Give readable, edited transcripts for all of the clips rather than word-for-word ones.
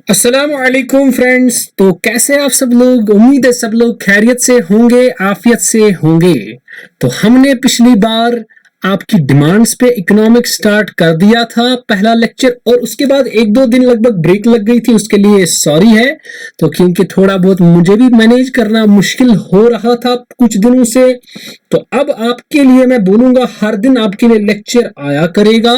अस्सलामुअलैकुम फ्रेंड्स। तो कैसे आप सब लोग? उम्मीद है सब लोग खैरियत से होंगे, आफियत से होंगे। तो हमने पिछली बार आपकी डिमांड्स पे इकोनॉमिक्स स्टार्ट कर दिया था पहला लेक्चर, और उसके बाद एक दो दिन लगभग ब्रेक लग गई थी, उसके लिए सॉरी है। तो क्योंकि थोड़ा बहुत मुझे भी मैनेज करना मुश्किल हो रहा था कुछ दिनों से, तो अब आपके लिए मैं बोलूंगा हर दिन आपके लिए लेक्चर आया करेगा।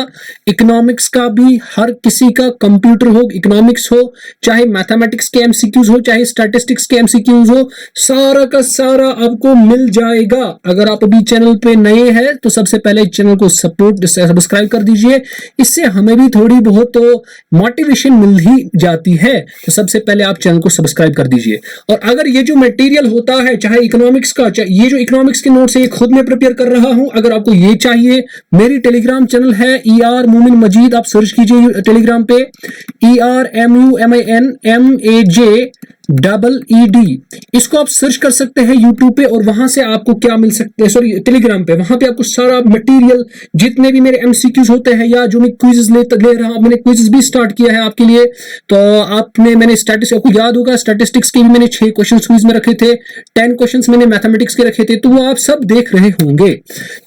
इकोनॉमिक्स का भी हर किसी का, कंप्यूटर हो, इकोनॉमिक्स हो, चाहे मैथमेटिक्स के एमसीक्यूज हो, चाहे स्टैटिस्टिक्स के एमसीक्यूज हो, सारा का सारा आपको मिल जाएगा। अगर आप अभी चैनल पे नए हैं तो सबसे पहले चैनल को सब्सक्राइब कर दीजिए, इससे हमें भी थोड़ी बहुत तो मोटिवेशन मिल ही जाती है। तो सबसे पहले आप चैनल को सब्सक्राइब कर दीजिए। और अगर ये जो मटेरियल होता है, चाहे इकोनॉमिक्स का, चाहे ये जो इकोनॉमिक्स के नोट्स है, ये खुद मैं प्रिपेयर कर रहा हूं। अगर आपको ये चाहिए, मेरी टेलीग्राम चैनल है ER मोमिन मजीद, आप सर्च कीजिए टेलीग्राम पे ERMUMINMAJ इसको आप सर्च कर सकते हैं यूट्यूब पे, और वहां से आपको क्या मिल सकते हैं, सॉरी टेलीग्राम पे, वहां पे आपको सारा मटेरियल, जितने भी मेरे MCQs होते हैं, या जो मैं क्विज़ ले रहा हूं, मैंने क्विज़ भी स्टार्ट किया है आपके लिए। तो मैंने स्टैटिस्टिक्स, आपको याद होगा स्टैटिस्टिक्स के भी मैंने 6 क्वेश्चन क्विज में रखे थे, 10 क्वेश्चन मैंने मैथमेटिक्स के रखे थे, तो वो आप सब देख रहे होंगे।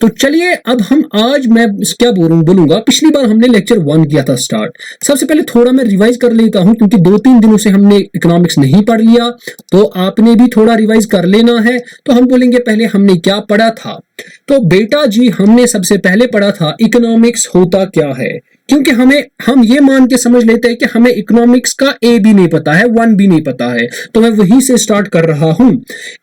तो चलिए अब हम आज मैं क्या बोलूंगा, पिछली बार हमने लेक्चर 1 किया था स्टार्ट। सबसे पहले थोड़ा मैं रिवाइज कर लेता हूं, क्योंकि 2-3 दिनों से हमने इकोनॉमिक्स नहीं पढ़ लिया, तो आपने भी थोड़ा रिवाइज कर लेना है। तो हम बोलेंगे पहले हमने क्या पढ़ा था। तो बेटा जी, हमने सबसे पहले पढ़ा था इकोनॉमिक्स होता क्या है, क्योंकि हम ये मान के समझ लेते हैं कि हमें इकोनॉमिक्स का ए भी नहीं पता है, 1 भी नहीं पता है, तो मैं वहीं से स्टार्ट कर रहा हूं।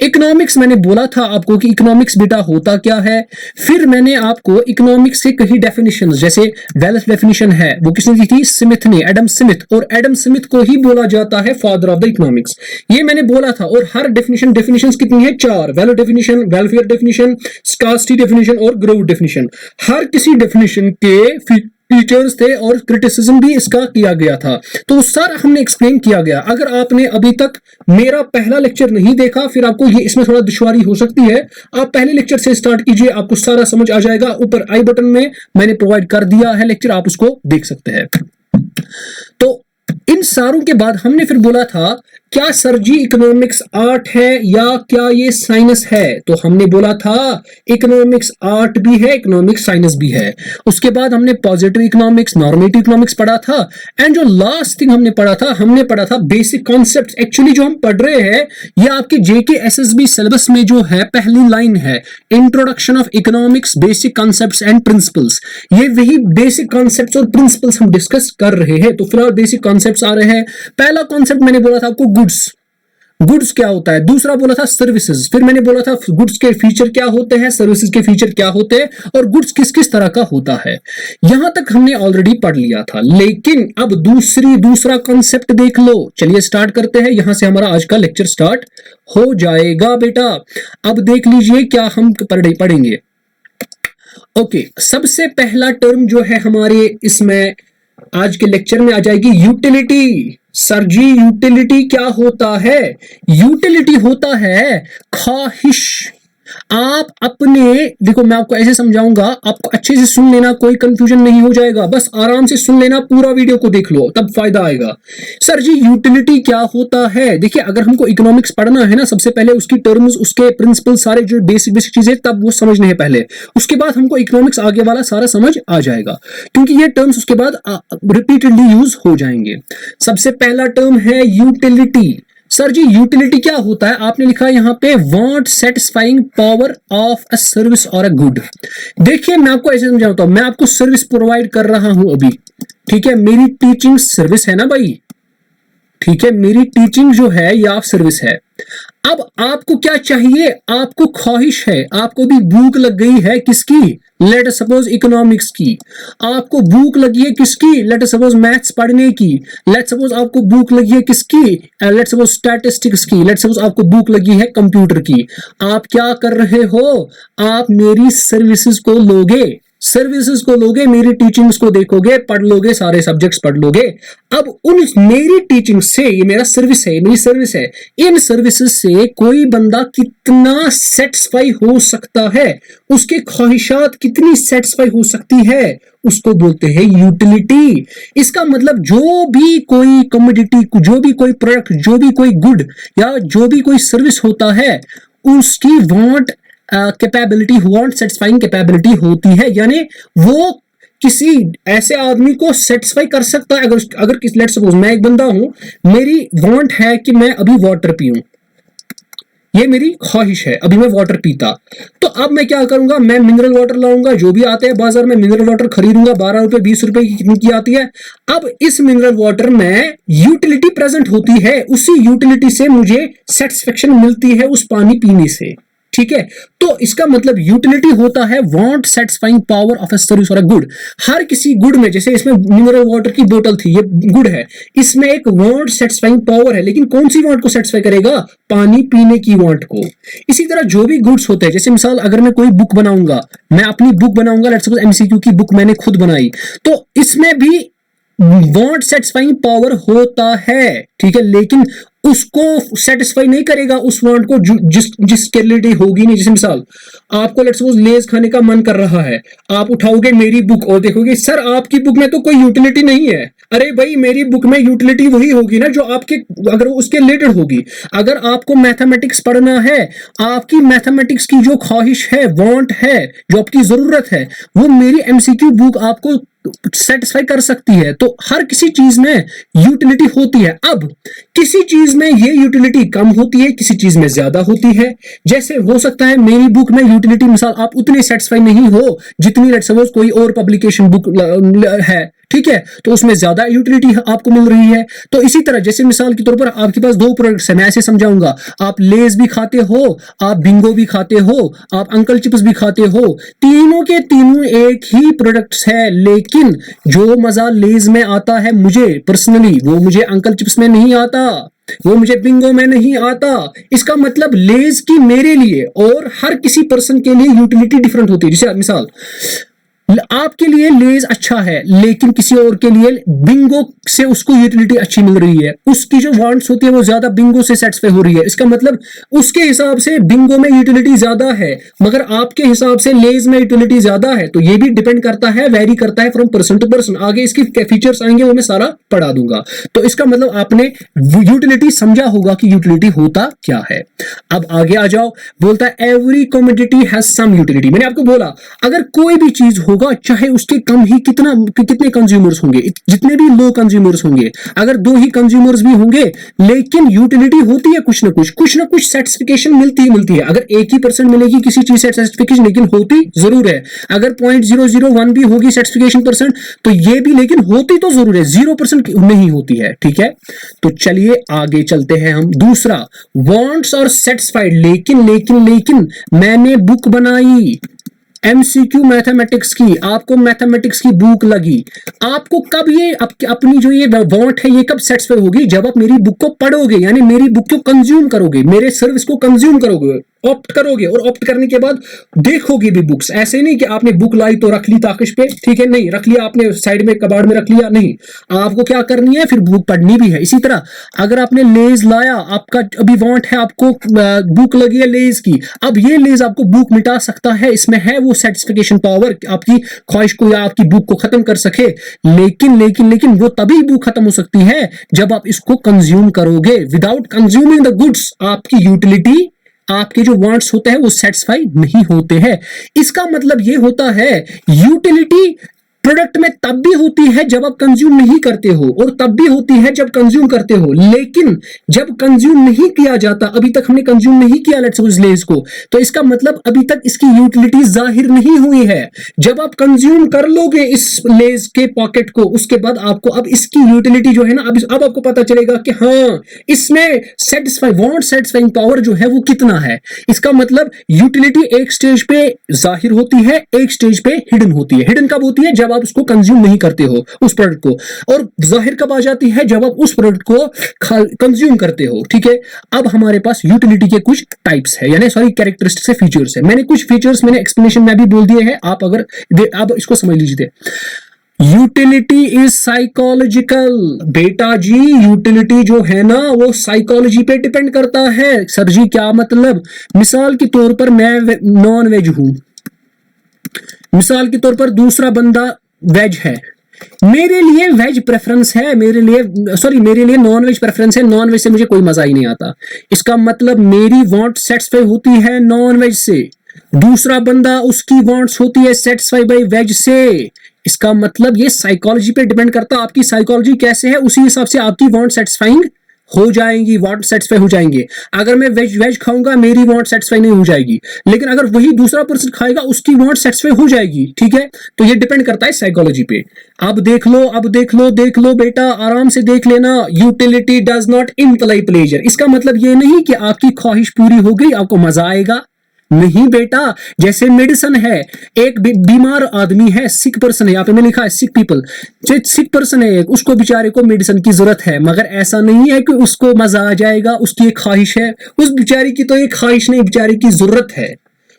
इकोनॉमिक्स, मैंने बोला था आपको कि इकोनॉमिक्स बेटा होता क्या है। फिर मैंने आपको इकोनॉमिक्स के कई डेफिनेशन, जैसे वेल्थ डेफिनेशन है, वो किसने दी थी? स्मिथ ने, एडम स्मिथ, और एडम स्मिथ को ही बोला जाता है फादर ऑफ द इकोनॉमिक्स, ये मैंने बोला था। और हर डेफिनेशन कितनी है? 4। Value definition, welfare definition, scarcity definition और ग्रोथ डेफिनेशन। हर किसी डेफिनेशन के फीचर्स थे और क्रिटिसिज्म भी इसका किया गया था, तो सारा हमने एक्सप्लेन किया गया। अगर आपने अभी तक मेरा पहला लेक्चर नहीं देखा, फिर आपको ये इसमें थोड़ा दुश्वारी हो सकती है, आप पहले लेक्चर से स्टार्ट कीजिए, आपको सारा समझ आ जाएगा। ऊपर आई बटन में मैंने प्रोवाइड कर दिया है लेक्चर, आप उसको देख सकते हैं। तो इन सारों के बाद हमने फिर बोला था, क्या सर जी इकोनॉमिक्स आर्ट है या क्या ये साइंस है? तो हमने बोला था इकोनॉमिक्स आर्ट भी है, इकोनॉमिक्स साइंस भी है। उसके बाद हमने पॉजिटिव इकोनॉमिक्स, नॉर्मेटिव इकोनॉमिक्स पढ़ा था, एंड जो लास्ट थिंग हमने पढ़ा था बेसिक कॉन्सेप्ट्स। एक्चुअली जो हम पढ़ रहे हैं ये आपके JK SSB सिलेबस में जो है पहली लाइन है, introduction of economics, basic concepts and principles. ये वही बेसिक कॉन्सेप्ट्स और प्रिंसिपल्स हम डिस्कस कर रहे हैं। तो फिलहाल बेसिक कॉन्सेप्ट्स आ रहे हैं। पहला कॉन्सेप्ट मैंने बोला था आपको, गुड्स क्या होता है। दूसरा बोला था सर्विसेज, फिर मैंने बोला था गुड्स के फीचर क्या होते हैं, सर्विसेज के फीचर क्या होते हैं, और गुड्स किस किस तरह का होता है। यहां तक हमने ऑलरेडी पढ़ लिया था, लेकिन अब दूसरा कॉन्सेप्ट देख लो। चलिए स्टार्ट करते हैं, यहां से हमारा आज का लेक्चर स्टार्ट हो जाएगा बेटा। अब देख लीजिए क्या हम पढ़ेंगे। ओके, सबसे पहला टर्म जो है हमारे इसमें आज के लेक्चर में आ जाएगी यूटिलिटी। सर जी यूटिलिटी क्या होता है? यूटिलिटी होता है ख्वाहिश। आप अपने, देखो मैं आपको ऐसे समझाऊंगा, आपको अच्छे से सुन लेना, कोई कंफ्यूजन नहीं हो जाएगा, बस आराम से सुन लेना, पूरा वीडियो को देख लो तब फायदा आएगा। सर जी यूटिलिटी क्या होता है? देखिए, अगर हमको इकोनॉमिक्स पढ़ना है ना, सबसे पहले उसकी टर्म्स, उसके प्रिंसिपल, सारे जो बेसिक चीजें तब वो समझने हैं पहले, उसके बाद हमको इकोनॉमिक्स आगे वाला सारा समझ आ जाएगा, क्योंकि ये टर्म्स उसके बाद रिपीटेडली यूज हो जाएंगे। सबसे पहला टर्म है यूटिलिटी। सर जी यूटिलिटी क्या होता है? आपने लिखा है यहां पे, want satisfying power of a service और अ गुड। देखिए मैं आपको ऐसे समझाता हूं, मैं आपको सर्विस प्रोवाइड कर रहा हूं अभी, ठीक है, मेरी टीचिंग सर्विस है ना भाई, ठीक है, मेरी टीचिंग जो है या सर्विस है। अब आपको क्या चाहिए? आपको ख्वाहिश है, आपको भी भूख लग गई है, किसकी? लेट सपोज इकोनॉमिक्स की। आपको भूख लगी है किसकी? लेट सपोज मैथ्स पढ़ने की। लेट सपोज आपको भूख लगी है किसकी? लेट सपोज स्टैटिस्टिक्स की। लेट सपोज आपको भूख लगी है कंप्यूटर की। आप क्या कर रहे हो? आप मेरी सर्विसेज को लोगे। सर्विसेज को लोगे, मेरी टीचिंग्स को देखोगे, पढ़ लोगे, सारे सब्जेक्ट्स पढ़ लोगे। अब उन मेरी टीचिंग से, ये मेरा सर्विस है, मेरी सर्विस है, इन सर्विसेज से कोई बंदा कितना सेटिस्फाई हो सकता है, उसके ख्वाहिशात कितनी सेटिस्फाई हो सकती है, उसको बोलते हैं यूटिलिटी। इसका मतलब जो भी कोई कमोडिटी, जो भी कोई प्रोडक्ट, जो भी कोई गुड या जो भी कोई सर्विस होता है, उसकी want capability, want satisfying capability होती है, यानी वो किसी ऐसे आदमी को सेटिस्फाई कर सकता है। अगर लेट्स सपोज मैं एक बंदा हूं, मेरी वांट है कि मैं अभी वाटर पीऊं, ये मेरी ख्वाहिश है, अभी मैं वाटर पीता, तो अब मैं क्या करूंगा, मैं मिनरल वाटर लाऊंगा, जो भी आते हैं बाजार में मिनरल वाटर खरीदूंगा, 12 रुपए 20 रुपए की कितनी की आती है। अब इस मिनरल वाटर में यूटिलिटी प्रेजेंट होती है, उसी यूटिलिटी से मुझे सेटिस्फेक्शन मिलती है उस पानी पीने से, ठीक है। तो इसका मतलब यूटिलिटी होता है want satisfying power of a service और अ गुड। हर किसी गुड में, जैसे इसमें मिनरल वाटर की बोतल थी, ये गुड है, इसमें एक वांट सेटिस्फाइंग पावर है, लेकिन कौन सी वांट को सेटिस्फाई करेगा, पानी पीने की वांट को। इसी तरह जो भी गुड्स होते हैं, जैसे मिसाल अगर मैं कोई बुक बनाऊंगा, मैं अपनी बुक बनाऊंगा, लेट्स सपोज एमसीक्यू की बुक मैंने खुद बनाई, तो इसमें भी वांट सेटिस्फाइंग पावर होता है, ठीक है, लेकिन उसको सेटिस्फाई नहीं करेगा उस वांट को जिसके रिलेटेड होगी नहीं। जैसे मिसाल आपको लेट्स सपोज लेज खाने का मन कर रहा है, आप उठाओगे मेरी बुक और देखोगे सर आपकी बुक में तो कोई यूटिलिटी नहीं है। अरे भाई मेरी बुक में यूटिलिटी वही होगी ना जो आपके, अगर उसके रिलेटेड होगी। अगर आपको मैथमेटिक्स पढ़ना है, आपकी मैथमेटिक्स की जो ख्वाहिश है, वांट है, जो आपकी जरूरत है, वो मेरी एमसीक्यू बुक आपको सेटिस्फाई कर सकती है। तो हर किसी चीज में यूटिलिटी होती है। अब किसी चीज में ये यूटिलिटी कम होती है, किसी चीज में ज्यादा होती है। जैसे हो सकता है मेरी बुक में यूटिलिटी मिसाल आप उतने सेटिस्फाई नहीं हो जितनी लेट्स सपोज कोई और पब्लिकेशन बुक है, ठीक है, तो उसमें ज्यादा यूटिलिटी आपको मिल रही है। तो इसी तरह जैसे मिसाल के तौर पर आपके पास दो प्रोडक्ट्स है, मैं ऐसे समझाऊंगा, आप लेज भी खाते हो, आप बिंगो भी खाते हो, आप अंकल चिप्स भी खाते हो, तीनों के तीनों एक ही प्रोडक्ट्स है, लेकिन जो मजा लेज में आता है मुझे पर्सनली, वो मुझे अंकल चिप्स में नहीं आता, वो मुझे बिंगो में नहीं आता। इसका मतलब लेज की मेरे लिए और हर किसी पर्सन के लिए यूटिलिटी डिफरेंट होती है। जैसे मिसाल आपके लिए लेज अच्छा है, लेकिन किसी और के लिए बिंगो से उसको यूटिलिटी अच्छी मिल रही है, उसकी जो वांट्स होती है वो ज्यादा बिंगो से सेटिस्फाई हो रही है। इसका मतलब उसके हिसाब से बिंगो में यूटिलिटी ज्यादा है, मगर आपके हिसाब से लेज में यूटिलिटी ज्यादा है। तो ये भी डिपेंड करता है, वेरी करता है फ्रॉम पर्सन टू पर्सन। आगे इसकी फीचर्स आएंगे, वो मैं सारा पढ़ा दूंगा। तो इसका मतलब आपने यूटिलिटी समझा होगा कि यूटिलिटी होता क्या है। अब आगे आ जाओ, बोलता है every commodity has some utility. मैंने आपको बोला अगर कोई भी चीज होगा, चाहे उसके कम ही कितने कंज्यूमर्स होंगे, जितने भी लो कंज्यूमर्स होंगे, अगर दो ही कंज्यूमर्स भी होंगे, लेकिन यूटिलिटी होती है कुछ ना कुछ सर्टिफिकेशन मिलती है। अगर 1% मिलेगी किसी चीज से सर्टिफिकेशन, लेकिन होती जरूर है। अगर 0.001 भी होगी सर्टिफिकेशन परसेंट, तो ये भी लेकिन होती तो जरूर है, 0% नहीं होती है, ठीक है। तो चलिए आगे चलते हैं हम। दूसरा, वांट्स और सेटिस्फाइड। लेकिन मैंने बुक बनाई एमसीक्यू मैथमेटिक्स की, आपको मैथमेटिक्स की बुक लगी, आपको कब ये अपनी जो ये वांट है ये कब सेटिस्फाई होगी, जब आप मेरी बुक को पढ़ोगे, यानी मेरी बुक को कंज्यूम करोगे, मेरे सर्विस को कंज्यूम करोगे, ऑप्ट करोगे, और ऑप्ट करने के बाद देखोगे भी बुक्स। ऐसे नहीं कि आपने बुक लाई तो रख ली ताकिश पे, ठीक है, नहीं रख लिया आपने साइड में कबाड़ में रख लिया, नहीं, आपको क्या करनी है, फिर बुक पढ़नी भी है। इसी तरह अगर आपने लेज लाया, आपका अभी वांट है, आपको बुक लगी है लेज की, अब ये लेज आपको बुक मिटा सकता है, इसमें है वो सेटिस्फिकेशन पावर, आपकी ख्वाहिश को या आपकी बुक को खत्म कर सके। लेकिन वो तभी बुक खत्म हो सकती है जब आप इसको कंज्यूम करोगे। विदाउट कंज्यूमिंग द गुड्स आपकी यूटिलिटी, आपके जो वांट्स होते हैं वो सेटिस्फाई नहीं होते हैं। इसका मतलब ये होता है यूटिलिटी प्रोडक्ट में तब भी होती है जब आप कंज्यूम नहीं करते हो, और तब भी होती है जब कंज्यूम करते हो। लेकिन जब कंज्यूम नहीं किया जाता, अभी तक हमने कंज्यूम नहीं किया लेट्स सपोज लेज को, तो इसका मतलब अभी तक इसकी यूटिलिटी जाहिर नहीं हुई है। जब आप कंज्यूम कर लोगे इस लेज के पॉकेट को, उसके बाद आपको अब इसकी यूटिलिटी जो है ना, अब आपको पता चलेगा कि हाँ इसमें वांट सेटिस्फाइंग पावर जो है वो कितना है। इसका मतलब यूटिलिटी एक स्टेज पे जाहिर होती है, एक स्टेज पे हिडन होती है। हिडन कब होती है, जब आप उसको कंज्यूम नहीं करते हो उस प्रोडक्ट को, और जाहिर कब आ जाती है जब आप उस प्रोडक्ट को कंज्यूम करते हो। ठीक है, अब हमारे पास यूटिलिटी के कुछ टाइप्स है, यानी सॉरी कैरेक्टरिस्टिक्स है, फीचर्स है। मैंने कुछ फीचर्स मैंने एक्सप्लेनेशन में भी बोल दिए हैं, आप अगर आप इसको समझ लीजिए। Utility is psychological. बेटा जी यूटिलिटी जो है ना वो साइकोलॉजी पे डिपेंड करता है। सर जी क्या मतलब? मिसाल के तौर पर मैं नॉन वेज हूं, मिसाल के तौर पर दूसरा बंदा वेज है, मेरे लिए वेज प्रेफरेंस है, मेरे लिए नॉन वेज प्रेफरेंस है, नॉन वेज से मुझे कोई मजा ही नहीं आता। इसका मतलब मेरी वांट सेटिस्फाई होती है नॉन वेज से, दूसरा बंदा उसकी वांट्स होती है सेटिस्फाई बाय वेज से। इसका मतलब ये साइकोलॉजी पे डिपेंड करता है, आपकी साइकोलॉजी कैसे है उसी हिसाब से आपकी वांट सेटिस्फाइंग हो जाएंगी, वांट सेटिस्फाई हो जाएंगे। अगर मैं वेज खाऊंगा मेरी वांट सेटिस्फाई नहीं हो जाएगी, लेकिन अगर वही दूसरा पर्सन खाएगा उसकी वांट सेटिस्फाई हो जाएगी। ठीक है, तो ये डिपेंड करता है साइकोलॉजी पे। अब देख लो बेटा, आराम से देख लेना। Utility does not imply pleasure. इसका मतलब ये नहीं कि आपकी ख्वाहिश पूरी हो गई आपको मजा आएगा, नहीं बेटा। जैसे मेडिसिन है, एक बीमार आदमी है, सिक पर्सन है, यहाँ पे मैं लिखा है सिक पीपल, सिक पर्सन है, उसको बेचारे को मेडिसिन की जरूरत है, मगर ऐसा नहीं है कि उसको मजा आ जाएगा, उसकी एक ख्वाहिश है। उस बेचारी की तो एक ख्वाहिश नहीं, बेचारी की जरूरत है।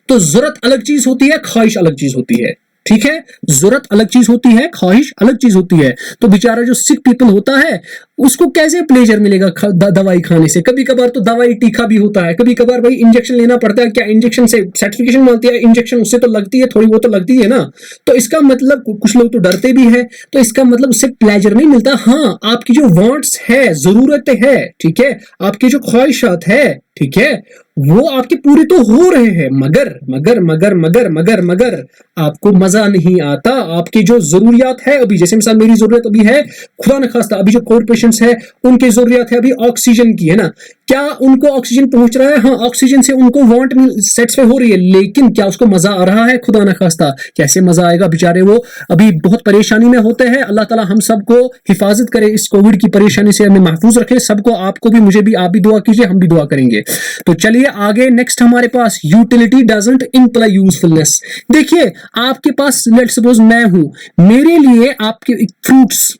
तो जरूरत अलग चीज होती है, ख्वाहिश अलग चीज होती है। ठीक है, जरूरत अलग चीज होती है, ख्वाहिश अलग चीज होती है। तो बेचारा जो सिक पीपल होता है उसको कैसे प्लेजर मिलेगा दवाई खाने से? कभी कभार तो दवाई टीका भी होता है, कभी कभार भाई इंजेक्शन लेना पड़ता है। क्या इंजेक्शन से सेटिस्फिकेशन मिलती है? इंजेक्शन उससे तो लगती है, थोड़ी बहुत तो लगती है ना। तो इसका मतलब कुछ लोग तो डरते भी है, तो इसका मतलब उससे प्लेजर नहीं मिलता। हाँ, आपकी जो वांट्स है, जरूरतें है, ठीक है, आपकी जो ख्वाहिशात है, ठीक है, वो आपके पूरे तो हो रहे हैं, मगर मगर मगर मगर मगर मगर आपको मजा नहीं आता। आपकी जो जरूरियात है अभी, जैसे मिसाल मेरी जरूरत अभी है, खुदा न खास्ता अभी जो कोविड पेशेंट्स है उनकी जरूरत है अभी ऑक्सीजन की, है ना। क्या उनको ऑक्सीजन पहुंच रहा है? हाँ, ऑक्सीजन से उनको वांट सेटिस्फाई हो रही है, लेकिन क्या उसको मजा आ रहा है? खुदा न खास्ता कैसे मजा आएगा? बेचारे वो अभी बहुत परेशानी में होते हैं। अल्लाह ताला हम सबको हिफाजत करे, इस कोविड की परेशानी से हमें महफूज रखे, सबको, आपको भी, मुझे भी, आप भी दुआ कीजिए, हम भी दुआ करेंगे। तो चलिए आगे, नेक्स्ट हमारे पास यूटिलिटी डजंट इंप्लाई यूजफुलनेस। देखिए आपके पास, लेट्स सपोज मैं हूं, मेरे लिए आपके फ्रूट्स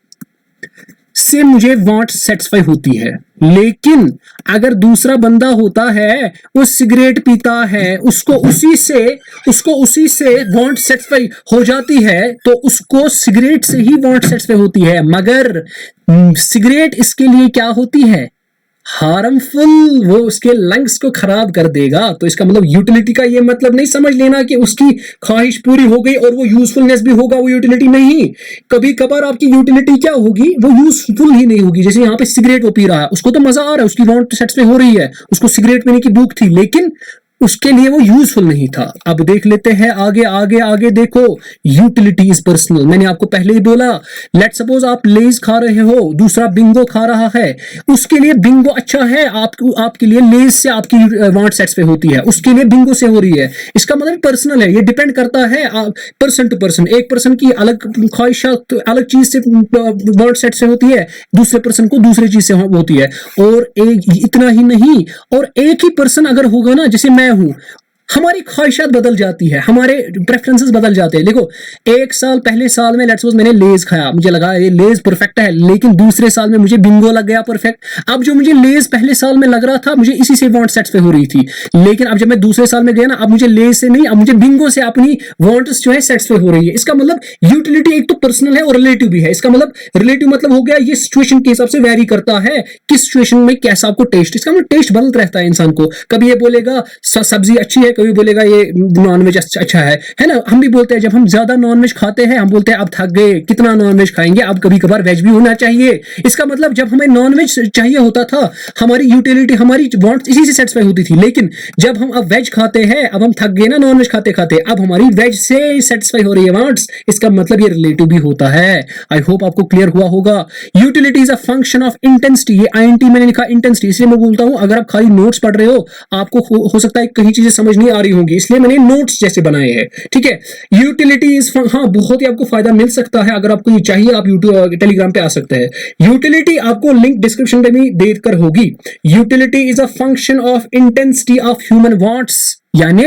से मुझे वांट सेटिस्फाई होती है, लेकिन अगर दूसरा बंदा होता है वो सिगरेट पीता है, उसको उसी से वांट सेटिस्फाई हो जाती है, तो उसको सिगरेट से ही वांट सेटिस्फाई होती है, मगर सिगरेट इसके लिए क्या होती है? हार्मफुल, वो उसके लंग्स को खराब कर देगा। तो इसका मतलब यूटिलिटी का ये मतलब नहीं समझ लेना कि उसकी ख्वाहिश पूरी हो गई और वो यूजफुलनेस भी होगा, वो यूटिलिटी नहीं। कभी कभार आपकी यूटिलिटी क्या होगी? वो यूजफुल ही नहीं होगी। जैसे यहाँ पे सिगरेट वो पी रहा है, उसको तो मजा आ रहा है, उसकी वांट सेटिस्फाई हो रही है, उसको सिगरेट पीने की भूख थी, लेकिन उसके लिए वो यूजफुल नहीं था। अब देख लेते हैं आगे आगे आगे। देखो, यूटिलिटी इज पर्सनल। मैंने आपको पहले ही बोला, लेट सपोज आप लेज खा रहे हो, दूसरा बिंगो खा रहा है, उसके लिए बिंगो अच्छा है, आपके लिए लेज से आपकी वांट सेटिस्फाई होती है, उसके लिए बिंगो से हो रही है। इसका मतलब पर्सनल है, ये डिपेंड करता है पर्सन टू पर्सन। एक पर्सन की अलग ख्वाहिशात अलग चीज से वांट सेटिस्फाई होती है, दूसरे पर्सन को दूसरी चीज से होती है। और इतना ही नहीं, और एक ही पर्सन अगर होगा ना, जैसे मैं हूं, हमारी ख्वाहिशात बदल जाती है, हमारे प्रेफरेंसेस बदल जाते हैं। देखो, एक साल पहले साल में लेट्स सपोज मैंने लेज खाया, मुझे लगा ये लेज परफेक्ट है, लेकिन दूसरे साल में मुझे बिंगो लग गया परफेक्ट। अब जो मुझे लेज पहले साल में लग रहा था, मुझे इसी से वांट सेटिस्फाई हो रही थी, लेकिन अब जब मैं दूसरे साल में गया ना, अब मुझे लेज से नहीं, अब मुझे बिंगो से अपनी वांट्स जो है सेटिस्फाई हो रही है। इसका मतलब यूटिलिटी एक तो पर्सनल है और रिलेटिव भी है। इसका मतलब रिलेटिव मतलब हो गया, ये सिचुएशन के हिसाब से वेरी करता है, किस सिचुएशन में कैसा आपको टेस्ट, इसका मतलब टेस्ट बदलता रहता है इंसान को। कभी ये बोलेगा सब्जी अच्छी है, कभी बोलेगा ये नॉनवेज अच्छा है ना। हम भी बोलते हैं, जब हम ज्यादा नॉनवेज खाते हैं हम बोलते हैं अब थक गए, कितना नॉनवेज खाएंगे, अब कभी कभार वेज भी होना चाहिए। इसका मतलब जब हमें नॉनवेज चाहिए होता था, हमारी यूटिलिटी, हमारी वांट्स इसी से सेटिस्फाई होती थी, लेकिन जब हम अब वेज खाते हैं, अब हम थक गए ना नॉनवेज खाते खाते, अब हमारी वेज से सेटिस्फाई हो रही है वांट्स। इसका मतलब ये रिलेटिव भी होता है। आई होप आपको क्लियर हुआ होगा। Utility is a function of intensity. ये INT मैंने लिखा इंटेंसिटी, इसलिए मैं बोलता हूं अगर आप खाली नोट्स पढ़ रहे हो, आपको हो सकता है कहीं चीजें समझ नहीं आ रही होंगी, इसलिए मैंने नोट्स जैसे बनाए हैं। ठीक है, यूटिलिटी इज, हाँ बहुत ही आपको फायदा मिल सकता है। अगर आपको ये चाहिए आप यूट्यूब टेलीग्राम पे आ सकते हैं। यूटिलिटी आपको लिंक डिस्क्रिप्शन पे भी देकर होगी। Utility is a function of intensity of human wants, यानी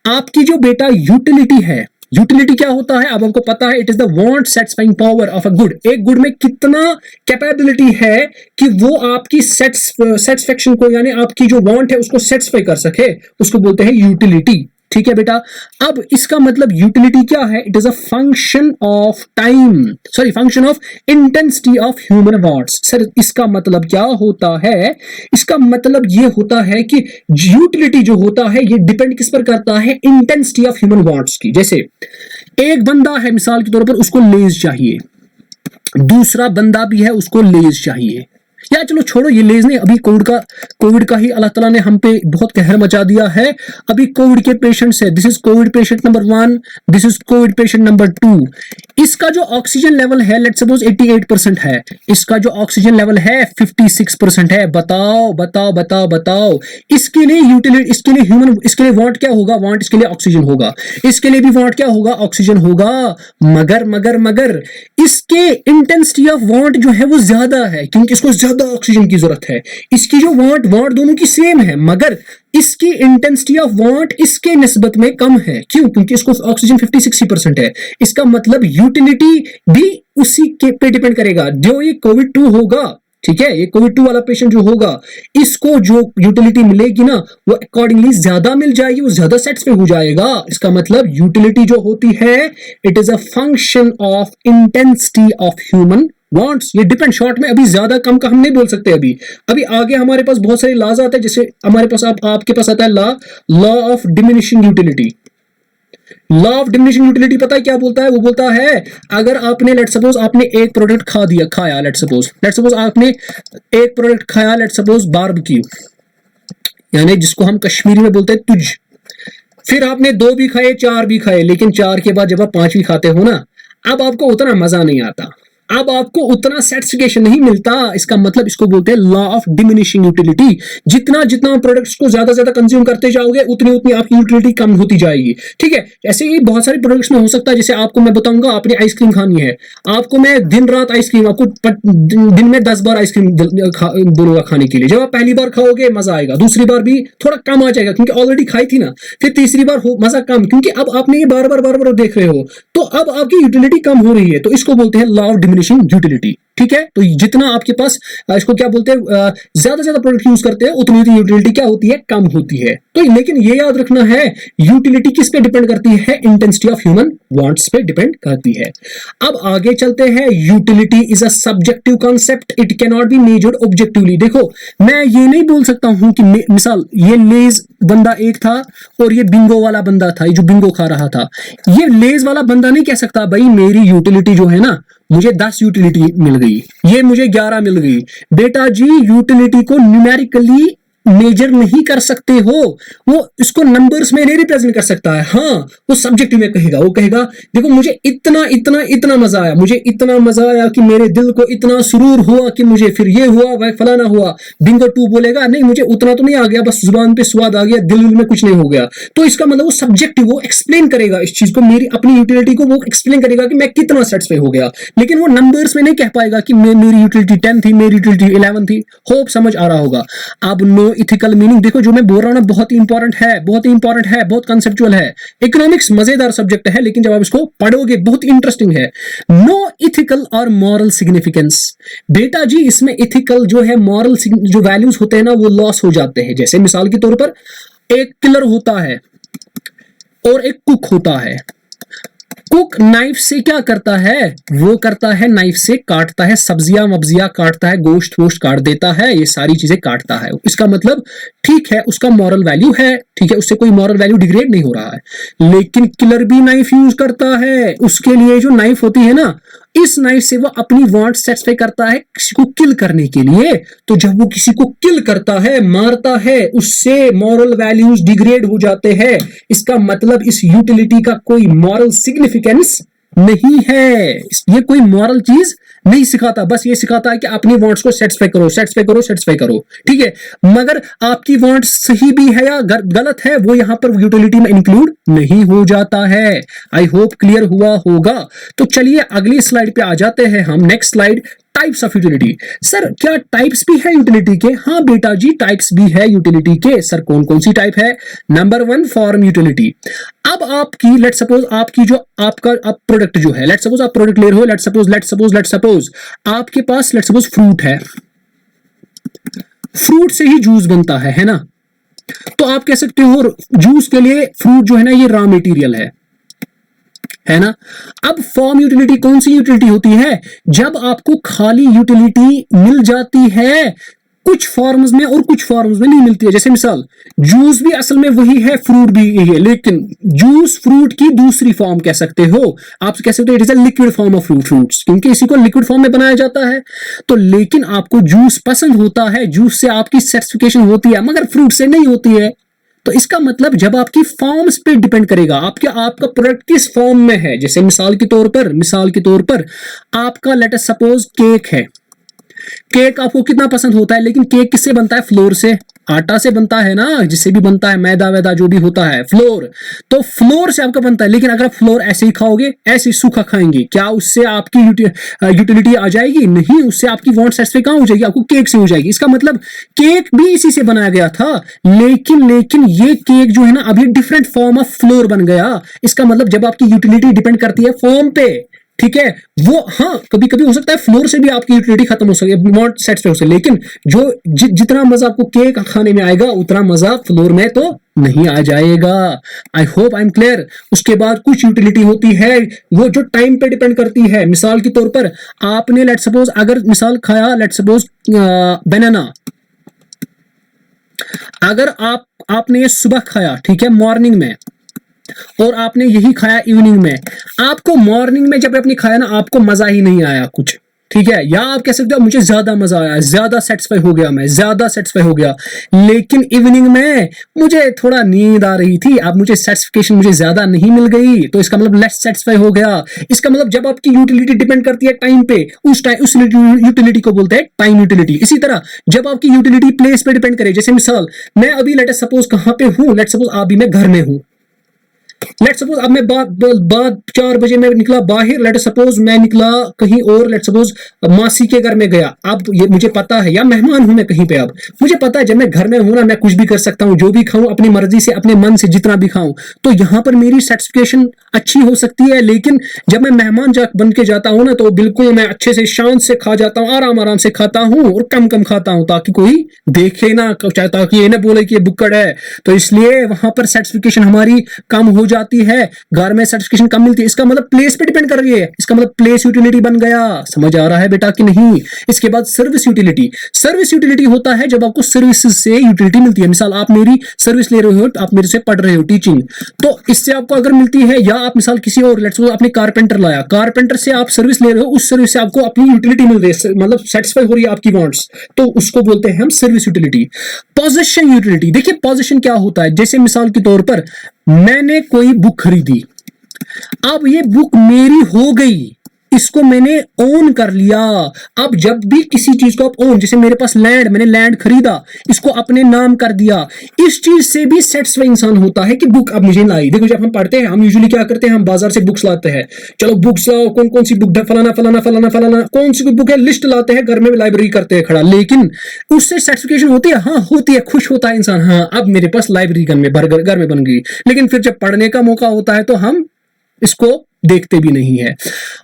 आपकी जो बेटा यूटिलिटी है, यूटिलिटी क्या होता है अब आपको पता है, it is the want satisfying power of a good. एक गुड में कितना कैपेबिलिटी है कि वो आपकी सेटिस्फेक्शन को, यानी आपकी जो वांट है उसको सेटिस्फाई कर सके, उसको बोलते हैं यूटिलिटी। ठीक है बेटा। अब इसका मतलब यूटिलिटी क्या है, it is a function of time, sorry function of intensity of human wants. Sir इसका मतलब क्या होता है, इसका मतलब ये होता है कि यूटिलिटी जो होता है ये डिपेंड किस पर करता है, इंटेंसिटी ऑफ ह्यूमन वांट्स की। जैसे एक बंदा है मिसाल के तौर पर, उसको लेज चाहिए, दूसरा बंदा भी है उसको लेज चाहिए, या चलो छोड़ो ये लेज नहीं, अभी कोविड का ही अल्लाह ताला ने हम पे बहुत कहर मचा दिया है। अभी कोविड के पेशेंट्स है, this is Covid patient number 1, this is Covid patient number 2। इसका जो ऑक्सीजन लेवल है लेट्स सपोज 88% है, इसका जो ऑक्सीजन लेवल है 56% है। बताओ बताओ बताओ बताओ, इसके लिए यूटिलिटी, इसके लिए ह्यूमन, इसके लिए वांट क्या होगा, वांट इसके लिए ऑक्सीजन होगा, इसके लिए भी वांट क्या होगा, ऑक्सीजन होगा। मगर मगर मगर इसके इंटेंसिटी ऑफ वांट जो है वो ज्यादा है, क्योंकि इसको ज्यादा ऑक्सीजन की जरूरत है। इसकी जो वांट दोनों की सेम है, मगर इसकी इंटेंसिटी ऑफ वांट इसके निस्बत में कम है। क्यों? क्योंकि इसको ऑक्सीजन 50-60% है। इसका मतलब यूटिलिटी भी उसी के पे डिपेंड करेगा। जो ये कोविड 2 होगा, ठीक है, ये कोविड 2 वाला पेशेंट जो होगा, इसको जो यूटिलिटी मिलेगी ना वो अकॉर्डिंगली ज्यादा मिल जाएगी, वो ज्यादा सेटिस्फाई हो जाएगा। इसका मतलब यूटिलिटी जो होती है it is a function of intensity of human wants. ये डिपेंड, शॉर्ट में अभी ज्यादा कम का हम नहीं बोल सकते। अभी आगे हमारे पास बहुत सारे लॉज आते हैं, जैसे हमारे पास आपके पास आता है law of diminishing utility. Law of diminishing utility पता है क्या बोलता है? वो बोलता है अगर आपने लेट सपोज आपने एक प्रोडक्ट खाया, लेट सपोज आपने एक प्रोडक्ट खाया, लेट सपोज बारबेक्यू, यानी जिसको हम कश्मीरी में बोलते हैं तुझ। फिर आपने 2 भी खाए, 4 भी खाए, लेकिन 4 के बाद जब आप 5 भी खाते हो ना, अब आपको उतना मजा नहीं आता, अब आपको उतना सेटिस्फिकेशन नहीं मिलता। इसका मतलब इसको बोलते हैं लॉ ऑफ डिमिनिशिंग यूटिलिटी। जितना जितना प्रोडक्ट्स को ज्यादा कंज्यूम करते जाओगे उतनी उतनी आपकी यूटिलिटी कम होती जाएगी। ठीक है, ऐसे ही बहुत सारे प्रोडक्ट्स में हो सकता है। जैसे आपको मैं बताऊंगा, आपने आइसक्रीम खानी है, आपको मैं दिन रात आइसक्रीम, आपको दिन में 10 बार आइसक्रीम बोलूंगा खाने के लिए। जब आप पहली बार खाओगे मजा आएगा, दूसरी बार भी थोड़ा कम आ जाएगा क्योंकि ऑलरेडी खाई थी ना, फिर तीसरी बार मजा कम, क्योंकि अब आपने ये बार बार देख रहे हो, तो अब आपकी यूटिलिटी कम हो रही है। तो इसको बोलते हैं लॉ ऑफ डिमिनिशिंग यूटिलिटी। ठीक है, तो जितना आपके पास, इसको क्या बोलते हैं, ज्यादा प्रोडक्ट यूज करते हैं उतनी यूटिलिटी क्या होती है, कम होती है। तो लेकिन ये याद रखना है, यूटिलिटी किस पे डिपेंड करती है, इंटेंसिटी ऑफ ह्यूमन वांट्स पे डिपेंड करती है। अब आगे चलते हैं। Utility is a subjective concept, it can not be measured objectively. देखो मैं ये नहीं बोल सकता हूं कि मिसाल ये लेज बंदा एक था और ये बिंगो वाला बंदा था, ये जो बिंगो खा रहा था, ये लेज वाला बंदा नहीं कह सकता भाई मेरी यूटिलिटी जो है ना, मुझे 10 यूटिलिटी मिल गई, ये मुझे 11 मिल गई। बेटा जी यूटिलिटी को न्यूमेरिकली मेजर नहीं कर सकते हो, वो इसको नंबर्स में नहीं रिप्रेजेंट कर सकता है। हाँ, वो सब्जेक्टिव में कहेगा, वो कहेगा देखो मुझे इतना इतना इतना मजा आया, मुझे इतना मजा आया कि मेरे दिल को इतना सुरूर हुआ कि मुझे फिर ये हुआ वह फलाना हुआ। बिंगो 2 बोलेगा नहीं मुझे उतना तो नहीं आ गया, बस जुबान पे स्वाद आ गया, दिल में कुछ नहीं हो गया। तो इसका मतलब वो सब्जेक्टिव, वो एक्सप्लेन करेगा इस चीज को, मेरी अपनी यूटिलिटी को वो एक्सप्लेन करेगा कि मैं कितना सेटिस्फाई हो गया, लेकिन वो नंबर्स में नहीं कह पाएगा कि मेरी यूटिलिटी 10 थी, मेरी यूटिलिटी 11 थी। होप समझ आ रहा होगा। अब नो इथिकल मीनिंग, देखो जो मैं बोल रहा हूं ना बहुत ही इंपॉर्टेंट है, बहुत कंसेप्चुअल है। इकोनॉमिक्स मजेदार सब्जेक्ट है, लेकिन जब आप इसको पढ़ोगे बहुत इंटरेस्टिंग है। नो इथिकल और मॉरल सिग्निफिकेंस, बेटा जी इसमें इथिकल जो है, मॉरल जो वैल्यूज होते हैं ना वो लॉस हो जाते हैं। जैसे मिसाल के तौर पर एक किलर होता है और एक कुक होता है। कुक नाइफ से क्या करता है, वो करता है नाइफ से काटता है, सब्जियां वब्जियां काटता है, गोश्त वोश्त काट देता है, ये सारी चीजें काटता है। इसका मतलब ठीक है उसका मॉरल वैल्यू है, ठीक है उससे कोई मॉरल वैल्यू डिग्रेड नहीं हो रहा है। लेकिन किलर भी नाइफ यूज करता है, उसके लिए जो नाइफ होती है ना, इस नाइफ से वो अपनी वांट सेटिस्फाई करता है किसी को किल करने के लिए। तो जब वो किसी को किल करता है, मारता है, उससे मॉरल वैल्यूज डिग्रेड हो जाते हैं। इसका मतलब इस यूटिलिटी का कोई मॉरल सिग्निफिकेंस नहीं है, ये कोई मॉरल चीज नहीं सिखाता, बस ये सिखाता है कि अपनी वांट्स को सेटिस्फाई करो, सेटिस्फाई करो, सेटिस्फाई करो। ठीक है, मगर आपकी वांट सही भी है या गलत है वो यहां पर यूटिलिटी में इंक्लूड नहीं हो जाता है। आई होप क्लियर हुआ होगा। तो चलिए अगली स्लाइड पे आ जाते हैं हम। Next slide, types of utility. Sir क्या टाइप्स भी है यूटिलिटी के? हाँ बेटा जी, टाइप्स भी है यूटिलिटी के। सर कौन कौन सी टाइप है? Number 1 form utility. अब आपकी लेट सपोज आपकी जो आपका आप प्रोडक्ट जो है, लेट सपोज आप प्रोडक्ट ले रहे हो, लेट सपोज आपके पास लेट सपोज फ्रूट है, फ्रूट से ही जूस बनता है ना? तो आप कह सकते हो जूस के लिए फ्रूट जो है ना ये रॉ मटेरियल है ना? अब फॉर्म यूटिलिटी कौन सी यूटिलिटी होती है? जब आपको खाली यूटिलिटी मिल जाती है कुछ फॉर्म्स में और कुछ फॉर्म्स में नहीं मिलती है। जैसे मिसाल जूस भी असल में वही है, फ्रूट भी यही है, लेकिन जूस फ्रूट की दूसरी फॉर्म कह सकते हो। आप कह सकते हो it is a liquid form of fruits, क्योंकि इसी को लिक्विड फॉर्म में बनाया जाता है। तो लेकिन आपको जूस पसंद होता है, जूस से आपकी सेटिस्फिकेशन होती है, मगर फ्रूट से नहीं होती है। तो इसका मतलब जब आपकी फॉर्म्स पे डिपेंड करेगा आपका प्रोडक्ट किस फॉर्म में है। जैसे मिसाल के तौर पर आपका लेट अस सपोज केक है, केक आपको कितना पसंद होता है, लेकिन केक किससे बनता है? फ्लोर से, आटा से बनता है ना, जिससे भी बनता है, मैदा वैदा जो भी होता है, फ्लोर। तो फ्लोर से आपका बनता है, लेकिन अगर आप फ्लोर ऐसे ही खाओगे, ऐसे ही सूखा खाएंगे, क्या उससे आपकी यूटिलिटी आ जाएगी? नहीं, उससे आपकी वांट सेटिस्फाई कहां हो जाएगी? आपको केक से हो जाएगी। इसका मतलब केक भी इसी से बनाया गया था, लेकिन ये केक जो है ना अभी डिफरेंट फॉर्म ऑफ फ्लोर बन गया। इसका मतलब जब आपकी यूटिलिटी डिपेंड करती है फॉर्म पे, ठीक है, वो हाँ कभी कभी हो सकता है फ्लोर से भी आपकी यूटिलिटी खत्म हो सकती है, नॉट सेटिस्फाई हो सकती है, लेकिन जितना मजा आपको केक खाने में आएगा उतना मजा फ्लोर में तो नहीं आ जाएगा। I hope I am clear. उसके बाद कुछ यूटिलिटी होती है वो जो टाइम पे डिपेंड करती है। मिसाल के तौर पर आपने लेट सपोज अगर मिसाल खाया लेट सपोज बनाना, अगर आपने ये सुबह खाया, ठीक है, मॉर्निंग में, और आपने यही खाया इवनिंग में, आपको मॉर्निंग में जब आपने खाया ना आपको मजा ही नहीं आया कुछ, ठीक है, या आप कह सकते हो मुझे ज्यादा मजा आया, ज्यादा सेटिस्फाई हो गया, मैं ज्यादा सेटिस्फाई हो गया, लेकिन इवनिंग में मुझे थोड़ा नींद आ रही थी, अब मुझे सेटिस्फिकेशन मुझे ज्यादा नहीं मिल गई, तो इसका मतलब लेस सेटिस्फाई हो गया। इसका मतलब जब आपकी यूटिलिटी डिपेंड करती है टाइम पे, उस यूटिलिटी को बोलते हैं टाइम यूटिलिटी। इसी तरह जब आपकी यूटिलिटी प्लेस पे डिपेंड करे, जैसे मिसाल मैं अभी लेट सपोज कहां पे हूं, लेट सपोज अभी मैं घर में हूं, लेट सपोज अब मैं बाद 4 बजे मैं निकला बाहर, लेट सपोज मैं निकला कहीं और, लेट सपोज मासी के घर में गया। अब ये मुझे पता है, या मेहमान हूं मैं कहीं पे, अब मुझे पता है जब मैं घर में हूं ना मैं कुछ भी कर सकता हूं, जो भी खाऊं अपनी मर्जी से, अपने मन से जितना भी खाऊं, तो यहां पर मेरी सेटिस्फिकेशन अच्छी हो सकती है। लेकिन जब मैं मेहमान बन के जाता हूं ना तो बिल्कुल मैं अच्छे से शांत से खा जाता हूं, आराम से खाता हूं और कम खाता हूं, ताकि कोई देखे ना, ताकि ये ना बोले कि ये बुक्कड़ है। तो इसलिए वहां पर सेटिस्फिकेशन हमारी कम हो जाती है, घर में सर्टिफिकेशन कम मिलती है। इसका मतलब प्लेस पे डिपेंड कर रही है, इसका मतलब प्लेस यूटिलिटी बन गया। समझ आ रहा है बेटा कि नहीं? इसके बाद सर्विस यूटिलिटी। सर्विस यूटिलिटी होता है जब आपको सर्विसेज से यूटिलिटी मिलती है। मिसाल आप मेरी सर्विस ले रहे हो, आप मेरे से पढ़ रहे हो टीचिंग, तो इससे आपको अगर मिलती है, या आप मिसाल किसी और लेट्स सपोज आपने कारपेंटर लाया, कारपेंटर से आप सर्विस ले रहे हो, उस सर्विस से आपको अपनी यूटिलिटी मिल रही है, मतलब सेटिस्फाई हो रही है आपकी वांट्स, तो उसको बोलते हैं हम सर्विस यूटिलिटी। पोजेशन यूटिलिटी, देखिए पोजेशन क्या होता है, जैसे मिसाल के तौर पर मैंने कोई बुक खरीदी, अब ये बुक मेरी हो गई, इसको मैंने ओन कर लिया। अब जब भी किसी चीज को आप ओन, जैसे मेरे पास लैंड, मैंने लैंड खरीदा, इसको अपने नाम कर दिया, इस चीज से भी सेटिस्फाई इंसान होता है कि बुक अब मुझे लाई। देखो जब हम पढ़ते हैं हम यूजुअली क्या करते हैं, हम बाजार से बुक्स लाते हैं, चलो बुक्स लाओ, कौन कौन सी बुक, फलाना फलाना फलाना फलाना कौन सी बुक है, लिस्ट लाते हैं, घर में लाइब्रेरी करते हैं खड़ा, लेकिन उससे सेटिस्फिकेशन होती है? हाँ होती है, खुश होता है इंसान, हाँ अब मेरे पास लाइब्रेरी घर में बन गई। लेकिन फिर जब पढ़ने का मौका होता है तो हम इसको देखते भी नहीं है।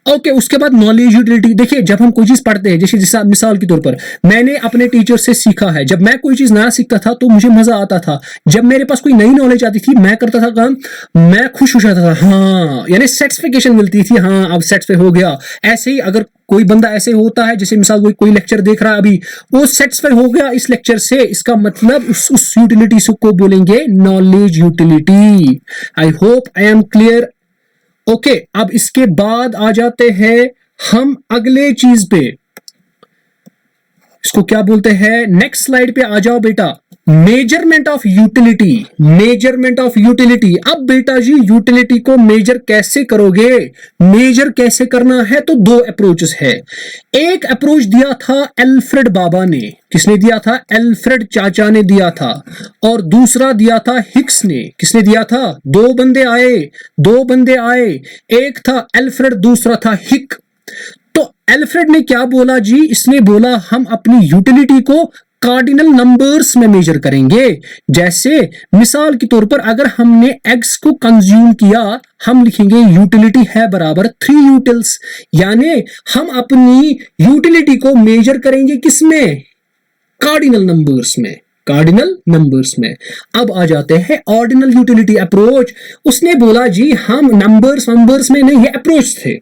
ओके, उसके बाद नॉलेज यूटिलिटी। देखिए जब हम कोई चीज पढ़ते हैं, जैसे मिसाल के तौर पर मैंने अपने टीचर से सीखा है, जब मैं कोई चीज नया सीखता था तो मुझे मजा आता था, जब मेरे पास कोई नई नॉलेज आती थी मैं करता था काम, मैं खुश हो जाता था, हाँ यानी सेटिस्फिकेशन मिलती थी, हाँ अब सेटिस्फाई हो गया। ऐसे ही अगर कोई बंदा ऐसे होता है, जैसे मिसाल कोई लेक्चर देख रहा है अभी, वो सेटिस्फाई हो गया इस लेक्चर से, इसका मतलब उस यूटिलिटी को बोलेंगे knowledge utility. I hope I am clear. Okay, अब इसके बाद आ जाते हैं हम अगले चीज पे, इसको क्या बोलते हैं, नेक्स्ट स्लाइड पे आ जाओ बेटा, measurement of utility. Measurement of utility. अब बेटा जी यूटिलिटी को मेजर कैसे करोगे? मेजर कैसे करना है, तो 2 अप्रोचेस है। एक अप्रोच दिया था एल्फ्रेड बाबा ने, किसने दिया था? एल्फ्रेड चाचा ने दिया था, और दूसरा दिया था हिक्स ने। किसने दिया था? 2 बंदे आए, एक था एल्फ्रेड, दूसरा था हिक। तो एल्फ्रेड ने क्या बोला जी, इसने बोला हम अपनी यूटिलिटी को कार्डिनल नंबर्स में मेजर करेंगे। जैसे मिसाल के तौर पर अगर हमने एग्स को कंज्यूम किया, हम लिखेंगे यूटिलिटी है बराबर 3 यूटिल्स, यानी हम अपनी यूटिलिटी को मेजर करेंगे किसमें, कार्डिनल नंबर्स में, कार्डिनल नंबर्स में। अब आ जाते हैं ऑर्डिनल यूटिलिटी अप्रोच। उसने बोला जी हम नंबर्स में नहीं, ये अप्रोच थे।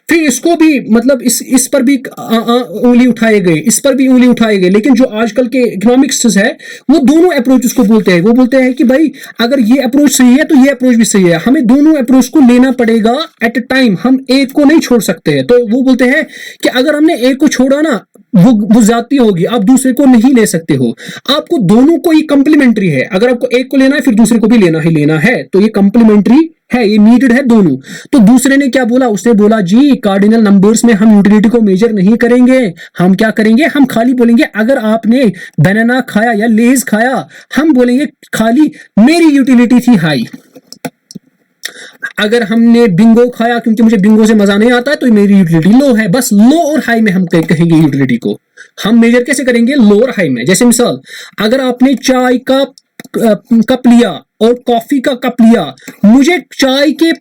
फिर इसको भी मतलब इस पर भी उंगली उठाए गए, इस पर भी उंगली उठाए गए, लेकिन जो आजकल के इकोनॉमिक्स है वो दोनों अप्रोच उसको बोलते हैं। वो बोलते हैं कि भाई अगर ये अप्रोच सही है तो ये अप्रोच भी सही है, हमें दोनों अप्रोच को लेना पड़ेगा एट अ टाइम, हम एक को नहीं छोड़ सकते हैं। तो वो बोलते हैं कि अगर हमने एक को छोड़ा ना वो ज्यादती होगी, आप दूसरे को नहीं ले सकते हो, आपको दोनों को ही कंप्लीमेंट्री है। अगर आपको एक को लेना है फिर दूसरे को भी लेना ही लेना है, तो ये कंप्लीमेंट्री है, ये नीडेड है दोनों। तो दूसरे ने क्या बोला, उसने बोला जी कार्डिनल नंबर्स में हम यूटिलिटी को मेजर नहीं करेंगे, हम क्या करेंगे, हम खाली बोलेंगे अगर आपने बनाना खाया या लेज खाया, हम बोलेंगे खाली मेरी यूटिलिटी थी हाई। अगर हमने बिंगो खाया क्योंकि मुझे बिंगो से मजा नहीं आता है तो मेरी यूटिलिटी लो है। बस लो और हाई में हम कहेंगे यूटिलिटी को हम मेजर कैसे करेंगे, लो और हाई में। जैसे मिसाल अगर आपने चाय का कप लिया और कॉफी का कप लिया, मुझे चाय के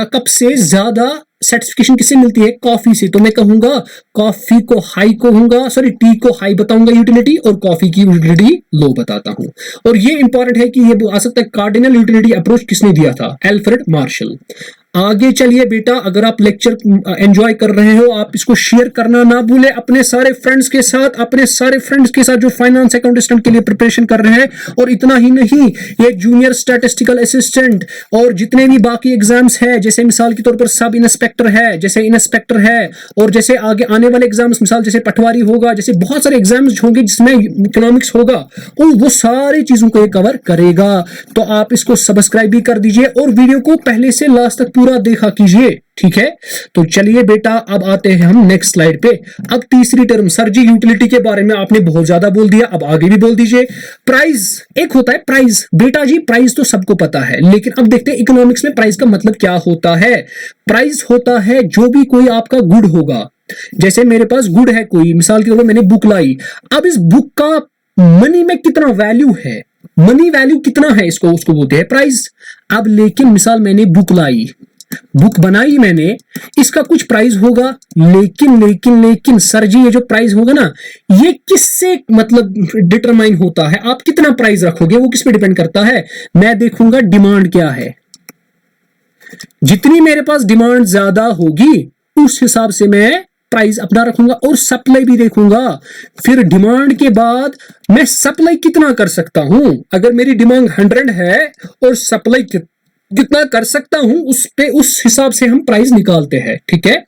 कप से ज्यादा सेटिस्फिकेशन किससे मिलती है, कॉफी से, तो मैं कहूंगा कॉफी को हाई कहूंगा, सॉरी टी को हाई बताऊंगा यूटिलिटी, और कॉफी की यूटिलिटी लो बताता हूं। और ये इंपॉर्टेंट है कि ये आ सकता है कार्डिनल यूटिलिटी अप्रोच किसने दिया था, एल्फ्रेड मार्शल। आगे चलिए बेटा, अगर आप लेक्चर एंजॉय कर रहे हो आप इसको शेयर करना ना भूले अपने सारे फ्रेंड्स के साथ, अपने सारे फ्रेंड्स के साथ जो फाइनेंस अकाउंटेंट के लिए प्रिपरेशन कर रहे हैं। और इतना ही नहीं, ये जूनियर स्टैटिस्टिकल असिस्टेंट और जितने भी बाकी एग्जाम्स है, जैसे मिसाल के तौर पर सब इंस्पेक्टर है, जैसे इंस्पेक्टर है, और जैसे आगे आने वाले एग्जाम्स मिसाल जैसे पटवारी होगा, जैसे बहुत सारे एग्जाम्स होंगे जिसमें इकोनॉमिक्स होगा, और वो सारी चीजों को ये कवर करेगा। तो आप इसको सब्सक्राइब भी कर दीजिए और वीडियो को पहले से लास्ट तक पूरा देखा कीजिए, ठीक है। तो चलिए बेटा, अब आते हैं हम नेक्स्ट स्लाइड पे। अब तीसरी टर्म, सर जी यूटिलिटी के बारे में आपने बहुत ज्यादा बोल दिया, अब आगे भी बोल दीजिए। प्राइस, एक होता है प्राइस, बेटा जी प्राइस तो सबको पता है, लेकिन अब देखते हैं इकोनॉमिक्स में प्राइस का मतलब क्या होता है। प्राइस होता है जो भी कोई आपका गुड होगा, जैसे मेरे पास गुड है कोई, मिसाल के तौर पर मैंने बुक लाई, अब इस बुक का मनी में कितना वैल्यू है, मनी वैल्यू कितना है, इसको उसको बोलते हैं प्राइस। अब लेकिन मिसाल मैंने बुक लाई, बुक बनाई मैंने, इसका कुछ प्राइस होगा, लेकिन सर जी ये जो प्राइस होगा ना, ये किससे मतलब डिटरमाइन होता है, आप कितना प्राइस रखोगे वो किस पे डिपेंड करता है। मैं देखूंगा डिमांड क्या है, जितनी मेरे पास डिमांड ज्यादा होगी उस हिसाब से मैं प्राइस अपना रखूंगा, और सप्लाई भी देखूंगा। फिर डिमांड के बाद मैं सप्लाई कितना कर सकता हूं, अगर मेरी डिमांड 100 है और सप्लाई कितना कर सकता हूं, उस पे उस हिसाब से हम प्राइस निकालते हैं, ठीक है।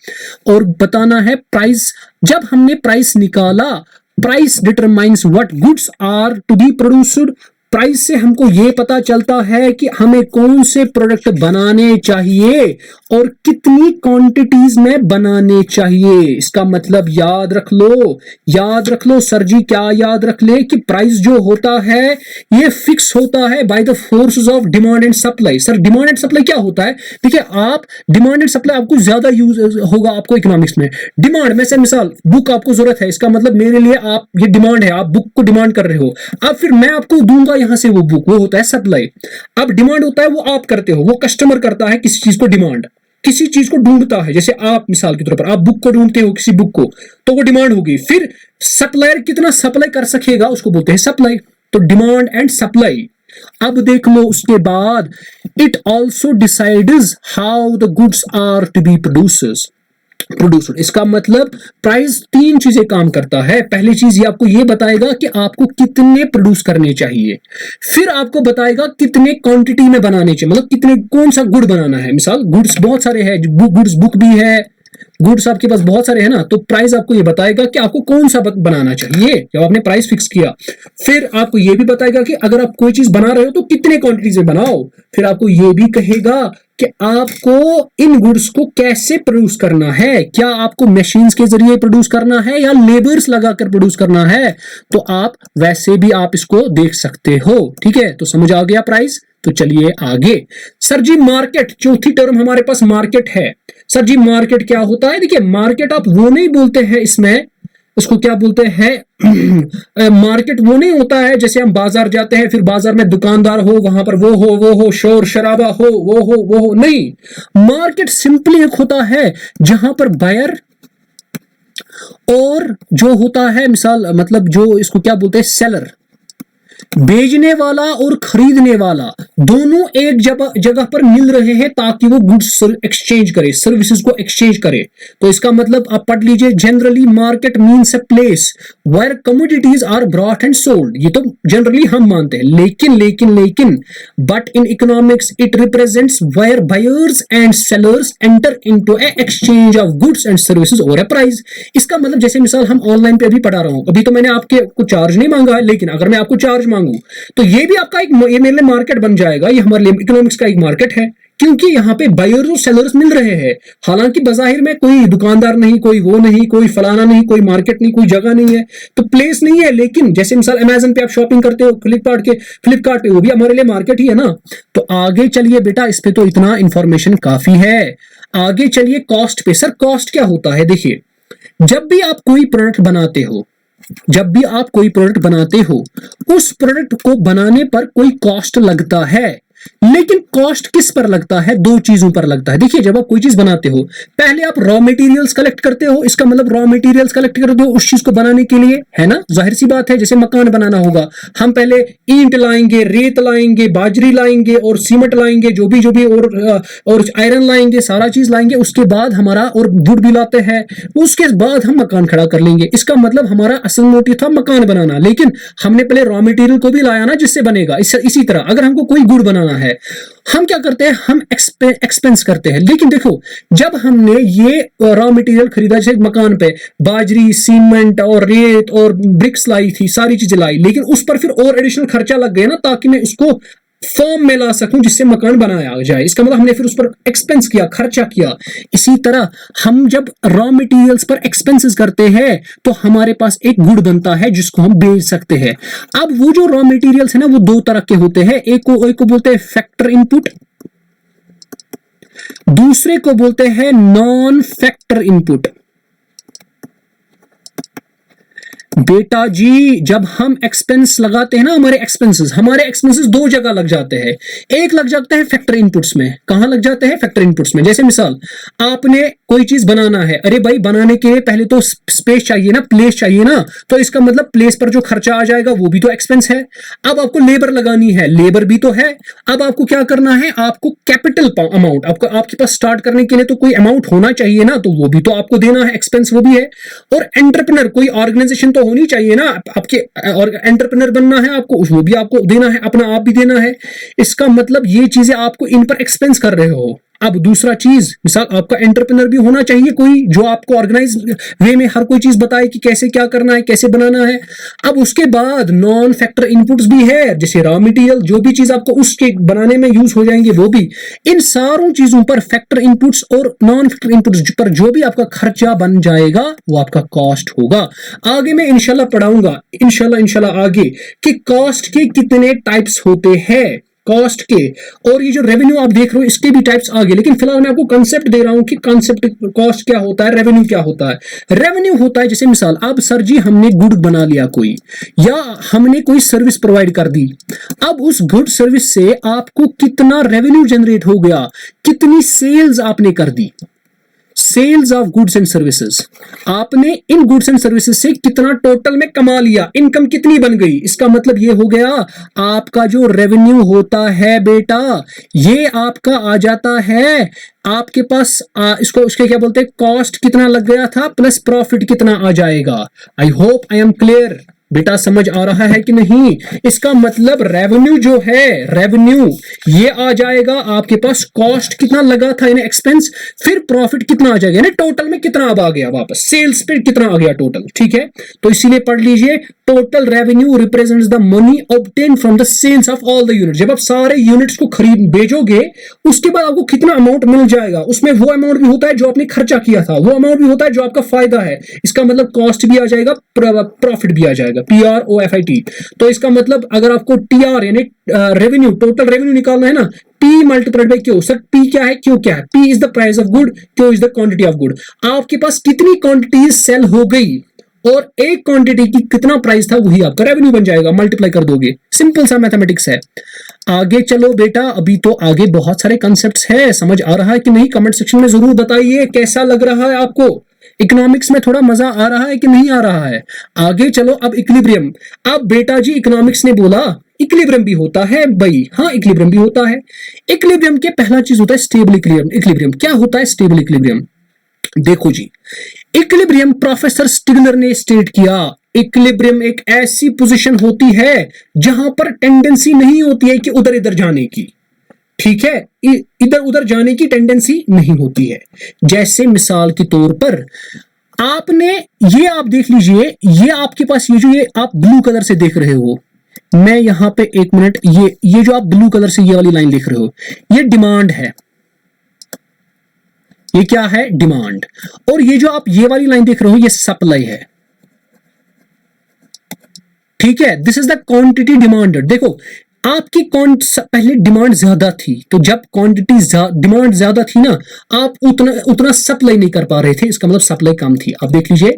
और बताना है प्राइस, जब हमने प्राइस निकाला, price determines what goods are to be produced. Price से हमको ये पता चलता है कि हमें कौन से प्रोडक्ट बनाने चाहिए और कितनी क्वांटिटीज में बनाने चाहिए। इसका मतलब याद रख लो सर जी, क्या याद रख ले कि प्राइस जो होता है ये फिक्स होता है by the forces of demand and supply. Sir demand and supply क्या होता है, देखिए आप डिमांड एंड सप्लाई आपको ज्यादा यूज होगा आपको इकोनॉमिक्स में। डिमांड में से मिसाल बुक आपको जरूरत है, इसका मतलब मेरे लिए आप ये डिमांड है, आप बुक को डिमांड कर रहे हो, अब फिर मैं आपको दूंगा यहां से वो बुक, वो होता है सप्लाई। अब डिमांड होता है वो आप करते हो, वो कस्टमर करता है किसी चीज को डिमांड, किसी चीज को ढूंढता है, जैसे आप मिसाल के तौर पर आप बुक को ढूंढते हो, किसी बुक को, तो वो डिमांड होगी। फिर सप्लायर कितना सप्लाई कर सकेगा उसको बोलते हैं सप्लाई। तो डिमांड एंड सप्लाई। अब देख लो उसके बाद, it also decides how the goods are to be produced. इसका मतलब प्राइस 3 चीजें काम करता है। पहली चीज ये आपको ये बताएगा कि आपको कितने प्रोड्यूस करने चाहिए, फिर आपको बताएगा कितने क्वांटिटी में बनाने चाहिए, मतलब कितने कौन सा गुड बनाना है। मिसाल गुड्स बहुत सारे हैं, गुड्स बुक भी है, गुड्स आपके पास बहुत सारे हैं ना, तो प्राइस आपको ये बताएगा कि आपको कौन सा बनाना चाहिए जब आपने प्राइस फिक्स किया। फिर आपको ये भी बताएगा कि अगर आप कोई चीज बना रहे हो तो कितने क्वांटिटीज में बनाओ। फिर आपको ये भी कहेगा कि आपको इन गुड्स को कैसे प्रोड्यूस करना है, क्या आपको मशीन्स के जरिए प्रोड्यूस करना है या लेबर्स लगाकर प्रोड्यूस करना है, तो आप वैसे भी आप इसको देख सकते हो। ठीक है, तो समझ आ गया प्राइस। तो चलिए आगे। सर जी मार्केट, चौथी टर्म हमारे पास मार्केट है। सर जी मार्केट क्या होता है? देखिए मार्केट आप वो नहीं बोलते हैं, इसमें इसको क्या बोलते हैं मार्केट वो नहीं होता है जैसे हम बाजार जाते हैं, फिर बाजार में दुकानदार हो, वहां पर वो हो शोर शराबा हो, वो हो नहीं। मार्केट सिंपली एक होता है जहां पर बायर और जो होता है, मिसाल मतलब जो इसको क्या बोलते हैं, सेलर, बेचने वाला और खरीदने वाला दोनों एक जगह पर मिल रहे हैं ताकि वो गुड्स एक्सचेंज करे, सर्विसेज को एक्सचेंज करे। तो इसका मतलब आप पढ़ लीजिए, generally market means a place where commodities are brought and sold. ये तो जनरली हम मानते हैं, लेकिन but in economics it represents where buyers and sellers enter into a exchange of goods and services और ए प्राइस। इसका मतलब जैसे मिसाल हम ऑनलाइन पे अभी पढ़ा रहा हूं, अभी तो मैंने आपके को चार्ज नहीं मांगा है, लेकिन अगर मैं आपको चार्ज मांगू तो ये भी आपका एक, ये मेरे लिए मार्केट बन जाएगा, ये हमारे लिए इकोनॉमिक्स का एक मार्केट है, क्योंकि यहाँ पे बायर्स और सेलर्स मिल रहे हैं। हालांकि बाजाहिर में कोई दुकानदार नहीं, कोई वो नहीं, कोई फलाना नहीं, कोई मार्केट नहीं, कोई जगह नहीं है, तो प्लेस नहीं है। लेकिन जैसे मिसाल अमेज़न पे आप शॉपिंग करते हो, फ्लिपकार्ट पे, वो भी हमारे लिए मार्केट ही है ना। तो आगे चलिए बेटा, इस पे तो इतना इंफॉर्मेशन काफी है। आगे चलिए कॉस्ट पे। सर कॉस्ट क्या होता है? देखिए जब भी आप कोई प्रोडक्ट बनाते हो, उस प्रोडक्ट को बनाने पर कोई कॉस्ट लगता है, लेकिन कॉस्ट किस पर लगता है? दो चीजों पर लगता है। देखिए जब आप कोई चीज बनाते हो, पहले आप रॉ मटेरियल्स कलेक्ट करते हो, इसका मतलब रॉ मटेरियल्स कलेक्ट करते हो उस चीज को बनाने के लिए, है ना। जाहिर सी बात है, जैसे मकान बनाना होगा, हम पहले ईंट लाएंगे, रेत लाएंगे, बाजरी लाएंगे और सीमेंट लाएंगे, जो भी और आयरन लाएंगे, सारा चीज लाएंगे, उसके बाद हमारा और वुड भी लाते हैं, उसके बाद हम मकान खड़ा कर लेंगे। इसका मतलब हमारा असल मोटिव था मकान बनाना, लेकिन हमने पहले रॉ मटेरियल को भी लाया ना जिससे बनेगा। इसी तरह अगर हमको कोई गुड बनाना है, हम क्या करते हैं? हम एक्सपेंस करते हैं। लेकिन देखो जब हमने ये रॉ मटेरियल खरीदा, जैसे मकान पे बाजरी, सीमेंट और रेत और ब्रिक्स लाई थी, सारी चीजें लाई, लेकिन उस पर फिर और एडिशनल खर्चा लग गया ना, ताकि मैं उसको फॉर्म में ला सकूं जिससे मकान बनाया जाए। इसका मतलब हमने फिर उस पर एक्सपेंस किया, खर्चा किया। इसी तरह हम जब रॉ मटेरियल्स पर एक्सपेंसेस करते हैं तो हमारे पास एक गुड बनता है जिसको हम बेच सकते हैं। अब वो जो रॉ मटेरियल्स है ना, वो दो तरह के होते हैं। एक को बोलते हैं फैक्टर इनपुट, दूसरे को बोलते हैं नॉन फैक्टर इनपुट। बेटा जी जब हम एक्सपेंस लगाते हैं ना, हमारे एक्सपेंसेस दो जगह लग जाते हैं। एक लग जाते हैं फैक्टर इनपुट्स में। कहां लग जाते हैं? फैक्टर इनपुट्स में। जैसे मिसाल आपने कोई चीज बनाना है, अरे भाई बनाने के लिए पहले तो स्पेस चाहिए ना, प्लेस चाहिए ना, तो इसका मतलब प्लेस पर जो खर्चा आ जाएगा वो भी तो एक्सपेंस है। अब आपको लेबर लगानी है, लेबर भी तो है। अब आपको क्या करना है? आपको कैपिटल अमाउंट, आपके पास स्टार्ट करने के लिए तो कोई अमाउंट होना चाहिए ना, तो वो भी तो आपको देना है, एक्सपेंस वो भी है। और एंटरप्रेन्योर, कोई ऑर्गेनाइजेशन तो होनी चाहिए ना आपके, और एंटरप्रेन्योर बनना है आपको, वो भी आपको देना है, अपना आप भी देना है। इसका मतलब ये चीजें आपको इन पर एक्सपेंस कर रहे हो। अब दूसरा चीज, मिसाल आपका एंटरप्रेन्योर भी होना चाहिए कोई, जो आपको ऑर्गेनाइज वे में हर कोई चीज बताए कि कैसे क्या करना है, कैसे बनाना है। अब उसके बाद नॉन फैक्टर इनपुट्स भी है, जैसे रॉ मटेरियल, जो भी चीज आपको उसके बनाने में यूज हो जाएंगे वो भी। इन सारों चीजों पर फैक्टर इनपुट्स और नॉन फैक्टर इनपुट्स पर जो भी आपका खर्चा बन जाएगा वो आपका कॉस्ट होगा। आगे मैं इंशाल्लाह पढ़ाऊंगा, इंशाल्लाह आगे, कि कॉस्ट के कितने टाइप्स होते हैं, कॉस्ट के। और ये जो रेवेन्यू आप देख रहे हो इसके भी टाइप्स आगे, लेकिन फिलहाल मैं आपको कंसेप्ट दे रहा हूं कि कंसेप्ट कॉस्ट क्या होता है, रेवेन्यू क्या होता है। रेवेन्यू होता है जैसे मिसाल, अब सर जी हमने गुड बना लिया कोई, या हमने कोई सर्विस प्रोवाइड कर दी। अब उस गुड सर्विस से आपको कितना रेवेन्यू जनरेट हो गया, कितनी सेल्स आपने कर दी, sales of goods and services. आपने इन गुड्स एंड सर्विसेज से कितना टोटल में कमा लिया, इनकम कितनी बन गई। इसका मतलब ये हो गया आपका जो रेवेन्यू होता है बेटा, ये आपका आ जाता है आपके पास इसको उसके क्या बोलते हैं, कॉस्ट कितना लग गया था प्लस प्रॉफिट कितना आ जाएगा। I hope I am clear. बेटा समझ आ रहा है कि नहीं? इसका मतलब रेवेन्यू जो है, रेवेन्यू ये आ जाएगा आपके पास, कॉस्ट कितना लगा था यानी एक्सपेंस, फिर प्रॉफिट कितना आ जाएगा यानी टोटल में कितना अब आ गया वापस, सेल्स पे कितना आ गया टोटल। ठीक है, तो इसीलिए पढ़ लीजिए, total revenue represents the money obtain from the sales of all the unit. जब आप सारे यूनिट्स को खरीद भेजोगे उसके बाद आपको कितना अमाउंट मिल जाएगा, उसमें वो अमाउंट भी होता है जो आपने खर्चा किया था, वो अमाउंट भी होता है जो आपका फायदा है। इसका मतलब कॉस्ट भी आ जाएगा, प्रॉफिट भी आ जाएगा, PROFIT। तो इसका मतलब अगर आपको TR यानी रेवेन्यू, टोटल रेवेन्यू निकालना है ना, P multiplied by Q। Sir P क्या है, Q क्या है? P is the price of good, Q is the quantity of good. आपके पास कितनी क्वांटिटी सेल हो गई और एक क्वांटिटी की कितना प्राइस था, वही आपका रेवेन्यू बन जाएगा, मल्टीप्लाई कर दोगे। सिंपल सा मैथमेटिक्स है। आगे चलो बेटा, अभी तो आगे बहुत सारे कॉन्सेप्ट्स है, समझ आ रहा है कि नहीं? कमेंट सेक्शन में जरूर बताइए कैसा लग रहा है आपको, इकोनॉमिक्स में थोड़ा मजा आ रहा है कि नहीं आ रहा है? आगे चलो, अब इक्विलिब्रियम। अब बेटा जी इकोनॉमिक्स ने बोला इक्विलिब्रियम भी होता है भाई, हाँ इक्विलिब्रियम भी होता है। इक्विलिब्रियम के पहला चीज होता है स्टेबल इक्विलिब्रियम। इक्विलिब्रियम क्या होता है? Stable equilibrium. देखो जी, इक्विलिब्रियम प्रोफेसर स्टिग्लर ने स्टेट किया, इक्विलिब्रियम एक ऐसी पोजीशन होती है जहां पर टेंडेंसी नहीं होती है कि उधर इधर जाने की। ठीक है, इधर उधर जाने की टेंडेंसी नहीं होती है। जैसे मिसाल के तौर पर आपने ये, आप देख लीजिए, ये आपके पास ये आप ब्लू कलर से देख रहे हो, मैं यहां पे एक मिनट, ये जो आप ब्लू कलर से ये वाली लाइन देख रहे हो, ये डिमांड है। ये क्या है? डिमांड। और ये जो आप ये वाली लाइन देख रहे हो, ये सप्लाई है। ठीक है, this is the quantity demanded. देखो आपकी पहले डिमांड ज्यादा थी, तो जब क्वांटिटी डिमांड ज्यादा थी ना, आप उतना सप्लाई नहीं कर पा रहे थे, इसका मतलब सप्लाई कम थी। आप देख लीजिए,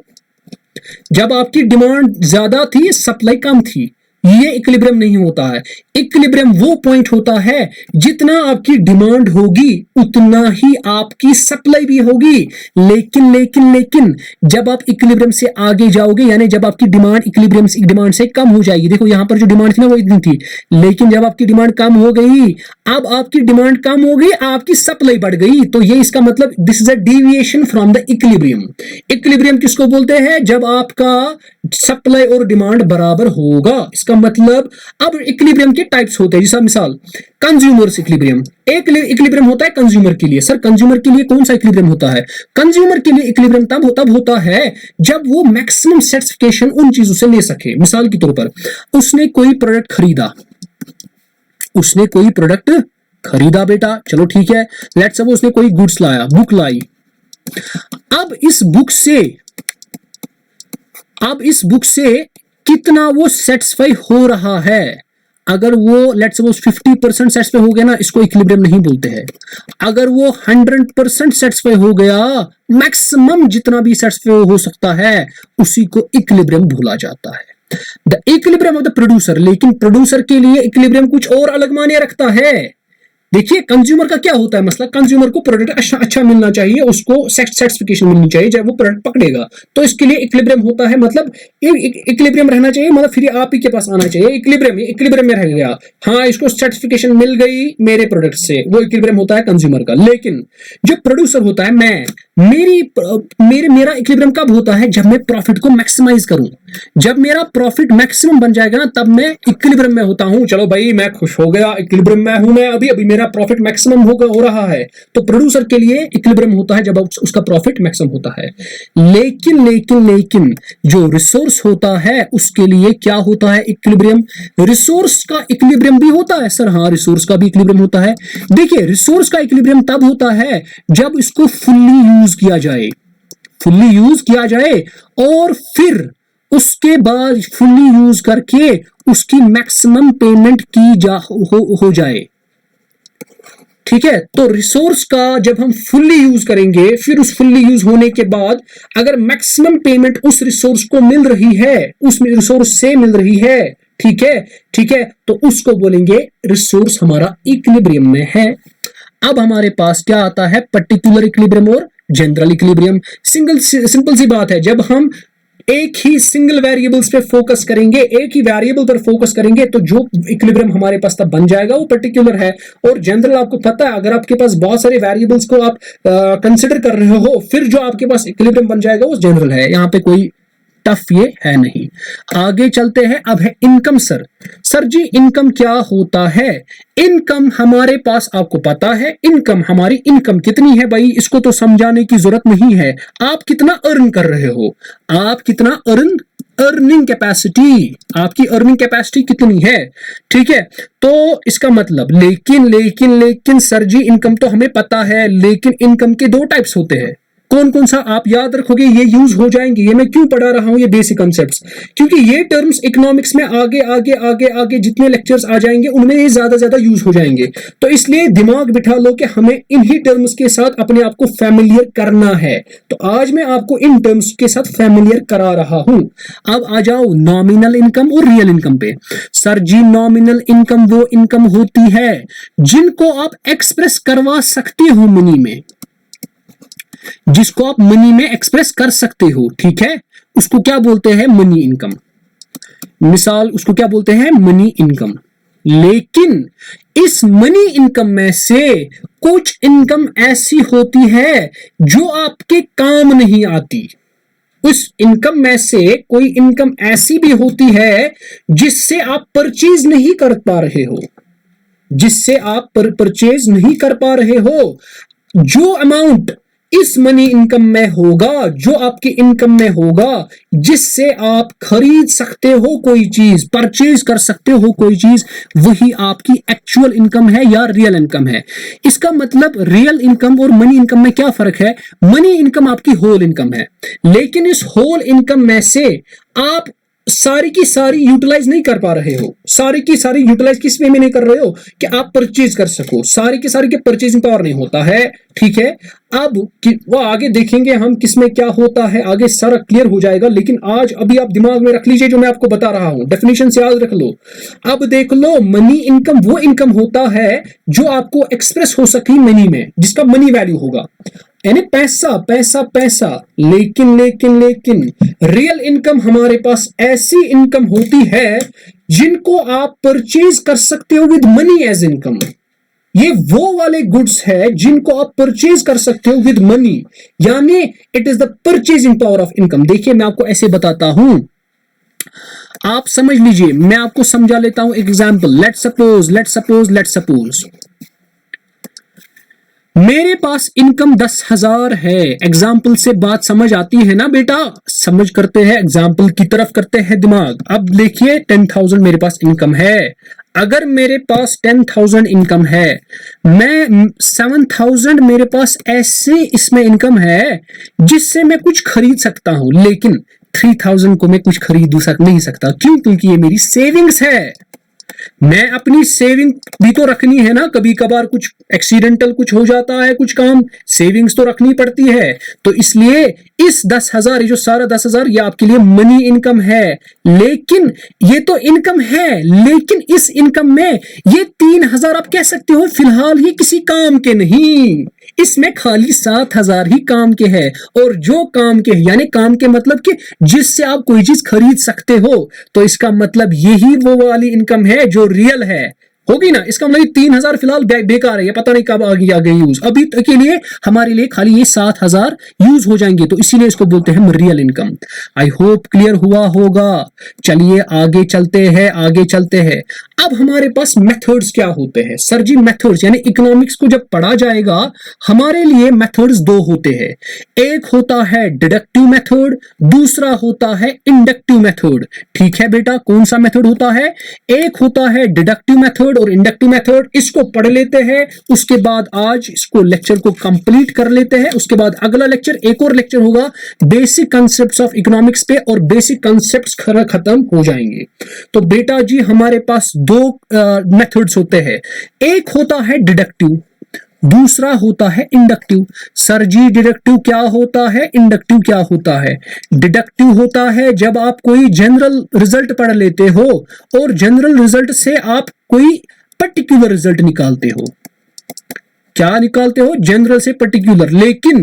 जब आपकी डिमांड ज्यादा थी, सप्लाई कम थी, ये इक्विलिब्रियम नहीं होता है। इक्विलिब्रियम वो पॉइंट होता है जितना आपकी डिमांड होगी उतना ही आपकी सप्लाई भी होगी। लेकिन लेकिन लेकिन जब आप इक्विलिब्रियम से आगे जाओगे, यानी जब आपकी डिमांड इक्विलिब्रियम डिमांड से कम हो जाएगी, देखो यहां पर जो डिमांड थी ना वो इतनी थी, लेकिन जब आपकी डिमांड कम हो गई, अब आपकी डिमांड कम हो गई, आपकी सप्लाई बढ़ गई, तो ये इसका मतलब this is a deviation from the equilibrium. Equilibrium किसको बोलते हैं? जब आपका सप्लाई और डिमांड बराबर होगा। इसका मतलब अब इक्विलिब्रियम के टाइप्स होते हैं, जैसा मिसाल कंज्यूमर्स इक्विलिब्रियम। एक इक्विलिब्रियम होता है कंज्यूमर के लिए। सर कंज्यूमर के लिए कौन सा इक्विलिब्रियम होता है? कंज्यूमर के लिए इक्विलिब्रियम तब होता है जब वो मैक्सिमम सेटिस्फिकेशन उन चीजों से ले सके। मिसाल के तौर पर उसने कोई प्रोडक्ट खरीदा, उसने कोई प्रोडक्ट खरीदा बेटा, चलो ठीक है, लेट्स सपोज उसने कोई गुड्स लाया, बुक लाई। अब इस बुक से कितना वो सेटिस्फाई हो रहा है। अगर वो लेट्स सपोज 50% सेटिस्फाई हो गया ना, इसको इक्विलिब्रियम नहीं बोलते हैं। अगर वो 100% सेटिस्फाई हो गया, मैक्सिमम जितना भी सेटिस्फाई हो सकता है, उसी को इक्विलिब्रियम बोला जाता है। The equilibrium of the producer. लेकिन प्रोड्यूसर के लिए इक्विलिब्रियम कुछ और अलग मायने रखता है। देखिए कंज्यूमर का क्या होता है मसला, कंज्यूमर को प्रोडक्ट अच्छा मिलना चाहिए, उसको सेटिस्फिकेशन मिलनी चाहिए जब वो प्रोडक्ट पकड़ेगा, तो इसके लिए इक्विलिब्रियम होता है। मतलब इक्विलिब्रियम रहना चाहिए, मतलब फिर आप ही के पास आना चाहिए इक्विलिब्रियम में रह गया, हाँ इसको सेटिस्फिकेशन मिल गई मेरे प्रोडक्ट से, वो इक्विलिब्रियम होता है कंज्यूमर का। लेकिन जो प्रोड्यूसर होता है, मेरा इक्विलिब्रियम कब होता है? जब मैं प्रॉफिट को मैक्सिमाइज करूं। जब मेरा प्रॉफिट मैक्सिमम बन जाएगा ना, तब मैं इक्विलिब्रियम में होता हूं। चलो भाई मैं खुश हो गया, इक्विलिब्रियम में हूं मैं, अभी मेरा प्रॉफिट मैक्सिमम हो रहा है। तो प्रोड्यूसर के लिए इक्विलिब्रियम होता है जब उसका प्रॉफिट मैक्सिमम होता है। लेकिन जो रिसोर्स होता है उसके लिए क्या होता है? इक्विलिब्रियम। रिसोर्स का इक्विलिब्रियम भी होता है सर, हाँ रिसोर्स का भी इक्विलिब्रियम होता है। देखिए रिसोर्स का इक्विलिब्रियम तब होता है जब इसको फुल्ली यूज किया जाए और फिर उसके बाद फुल्ली यूज करके उसकी मैक्सिमम पेमेंट हो जाए। ठीक है, तो रिसोर्स का जब हम फुल्ली यूज करेंगे, फिर उस फुल्ली यूज होने के बाद अगर मैक्सिमम पेमेंट उस रिसोर्स को मिल रही है, उस रिसोर्स से मिल रही है, ठीक है, तो उसको बोलेंगे रिसोर्स हमारा इक्विलिब्रियम में है। अब हमारे पास क्या आता है? पर्टिकुलर इक्विलिब्रियम और जनरल इक्विलिब्रियम। सिंपल सी बात है, जब हम एक ही सिंगल वेरिएबल्स पे फोकस करेंगे, एक ही वेरिएबल पर फोकस करेंगे, तो जो इक्विलिब्रियम हमारे पास तब बन जाएगा वो पर्टिकुलर है। और जनरल आपको पता है, अगर आपके पास बहुत सारे वेरिएबल्स को आप कंसिडर कर रहे हो, फिर जो आपके पास इक्विलिब्रियम बन जाएगा वो जनरल है। यहाँ पे कोई टफ ये है नहीं। आगे चलते हैं, अब है इनकम। सर जी इनकम क्या होता है? इनकम हमारे पास, आपको पता है इनकम, हमारी इनकम कितनी है भाई, इसको तो समझाने की जरूरत नहीं है। आप कितना अर्न कर रहे हो, आप कितना अर्निंग कैपेसिटी, आपकी अर्निंग कैपेसिटी कितनी है, ठीक है। तो इसका मतलब लेकिन सर जी इनकम तो हमें पता है, लेकिन इनकम के दो टाइप्स होते हैं। कौन कौन सा आप याद रखोगे, ये यूज हो जाएंगे। ये मैं क्यों पढ़ा रहा हूं ये बेसिक कॉन्सेप्ट्स, क्योंकि ये टर्म्स इकोनॉमिक्स में आगे आगे आगे आगे जितने लेक्चर्स आ जाएंगे उनमें ये ज्यादा यूज हो जाएंगे। तो इसलिए दिमाग बिठा लो कि हमें इन्हीं टर्म्स के साथ अपने आप को फैमिलियर करना है। तो आज मैं आपको इन टर्म्स के साथ फैमिलियर करा रहा हूं। अब आ जाओ नॉमिनल इनकम और रियल इनकम पे। सर जी नॉमिनल इनकम वो इनकम होती है जिनको आप एक्सप्रेस करवा सकते हो मनी में, जिसको आप मनी में एक्सप्रेस कर सकते हो, ठीक है। उसको क्या बोलते हैं? Money income. मिसाल उसको क्या बोलते हैं? Money income. लेकिन इस मनी इनकम में से कुछ इनकम ऐसी होती है जो आपके काम नहीं आती। उस इनकम में से कोई इनकम ऐसी भी होती है जिससे आप परचेज नहीं कर पा रहे हो, जिससे आप परचेज नहीं कर पा रहे हो। जो अमाउंट इस मनी इनकम में होगा, जो आपकी इनकम में होगा, जिससे आप खरीद सकते हो कोई चीज, परचेज कर सकते हो कोई चीज, वही आपकी एक्चुअल इनकम है या रियल इनकम है। इसका मतलब रियल इनकम और मनी इनकम में क्या फर्क है? मनी इनकम आपकी होल इनकम है, लेकिन इस होल इनकम में से आप सारी की सारी यूटिलाइज नहीं कर पा रहे हो। सारी की सारी यूटिलाइज किस वे में नहीं कर रहे हो कि आप परचेज कर सको। सारी की सारी के परचेजिंग पावर नहीं होता है, ठीक है। अब वो आगे देखेंगे हम किसमें क्या होता है, आगे सारा क्लियर हो जाएगा। लेकिन आज अभी आप दिमाग में रख लीजिए जो मैं आपको बता रहा हूं, डेफिनेशन से याद रख लो। अब देख लो, मनी इनकम वो इनकम होता है जो आपको एक्सप्रेस हो सके मनी में, जिसका मनी वैल्यू होगा, यानी पैसा पैसा पैसा। लेकिन रियल इनकम हमारे पास ऐसी इनकम होती है जिनको आप परचेज कर सकते हो विद मनी एज इनकम। ये वो वाले गुड्स है जिनको आप परचेज कर सकते हो विद मनी, यानी it is the purchasing power of income. देखिए मैं आपको ऐसे बताता हूं, आप समझ लीजिए, मैं आपको समझा लेता हूं एक एग्जांपल। लेट्स सपोज मेरे पास इनकम 10,000 है। एग्जाम्पल से बात समझ आती है ना बेटा? समझ करते हैं, एग्जाम्पल की तरफ करते हैं दिमाग। अब देखिए 10,000 मेरे पास इनकम है। अगर मेरे पास 10,000 इनकम है, मैं 7,000 मेरे पास ऐसे इसमें इनकम है जिससे मैं कुछ खरीद सकता हूं, लेकिन 3,000 को मैं कुछ खरीद नहीं सकता। क्यों? क्योंकि ये मेरी सेविंग्स है। मैं अपनी सेविंग भी तो रखनी है ना, कभी कभार कुछ एक्सीडेंटल कुछ हो जाता है, कुछ काम, सेविंग्स तो रखनी पड़ती है। तो इसलिए इस 10,000, ये जो सारा 10,000 ये आपके लिए मनी इनकम है। लेकिन ये तो इनकम है, लेकिन इस इनकम में ये 3,000 आप कह सकते हो फिलहाल ये किसी काम के नहीं, इसमें खाली 7,000 ही काम के हैं। और जो काम के, यानी काम के मतलब कि जिससे आप कोई चीज खरीद सकते हो, तो इसका मतलब यही वो वाली इनकम है जो रियल है, होगी ना। इसका मतलब 3,000 फिलहाल बेकार है, ये पता नहीं कब आगे यूज। अभी तक के लिए हमारे लिए खाली ये 7,000 यूज हो जाएंगे, तो इसीलिए इसको बोलते हैं real income. I hope clear हुआ होगा। चलिए आगे चलते हैं। अब हमारे पास मेथड्स क्या होते हैं? सर जी मेथड्स, यानी इकोनॉमिक्स को जब पढ़ा जाएगा हमारे लिए मेथड्स दो होते हैं। एक होता है डिडक्टिव मेथड, दूसरा होता है इंडक्टिव मेथड। ठीक है बेटा, कौन सा मेथड होता है? एक होता है डिडक्टिव मेथड और इंडक्टिव मेथड। इसको पढ़ लेते हैं, उसके बाद आज इसको लेक्चर को कंप्लीट कर लेते हैं। उसके बाद अगला लेक्चर, एक और लेक्चर होगा बेसिक कॉन्सेप्ट्स ऑफ इकोनॉमिक्स पे, और बेसिक कॉन्सेप्ट्स खत्म हो जाएंगे। तो बेटा जी हमारे पास दो मेथड्स होते हैं, एक होता है डिडक्टिव, दूसरा होता है इंडक्टिव। सर जी डिडक्टिव क्या होता है, इंडक्टिव क्या होता है? डिडक्टिव होता है जब आप कोई जनरल रिजल्ट पढ़ लेते हो और जनरल रिजल्ट से आप कोई पर्टिकुलर रिजल्ट निकालते हो। क्या निकालते हो? जनरल से पर्टिकुलर। लेकिन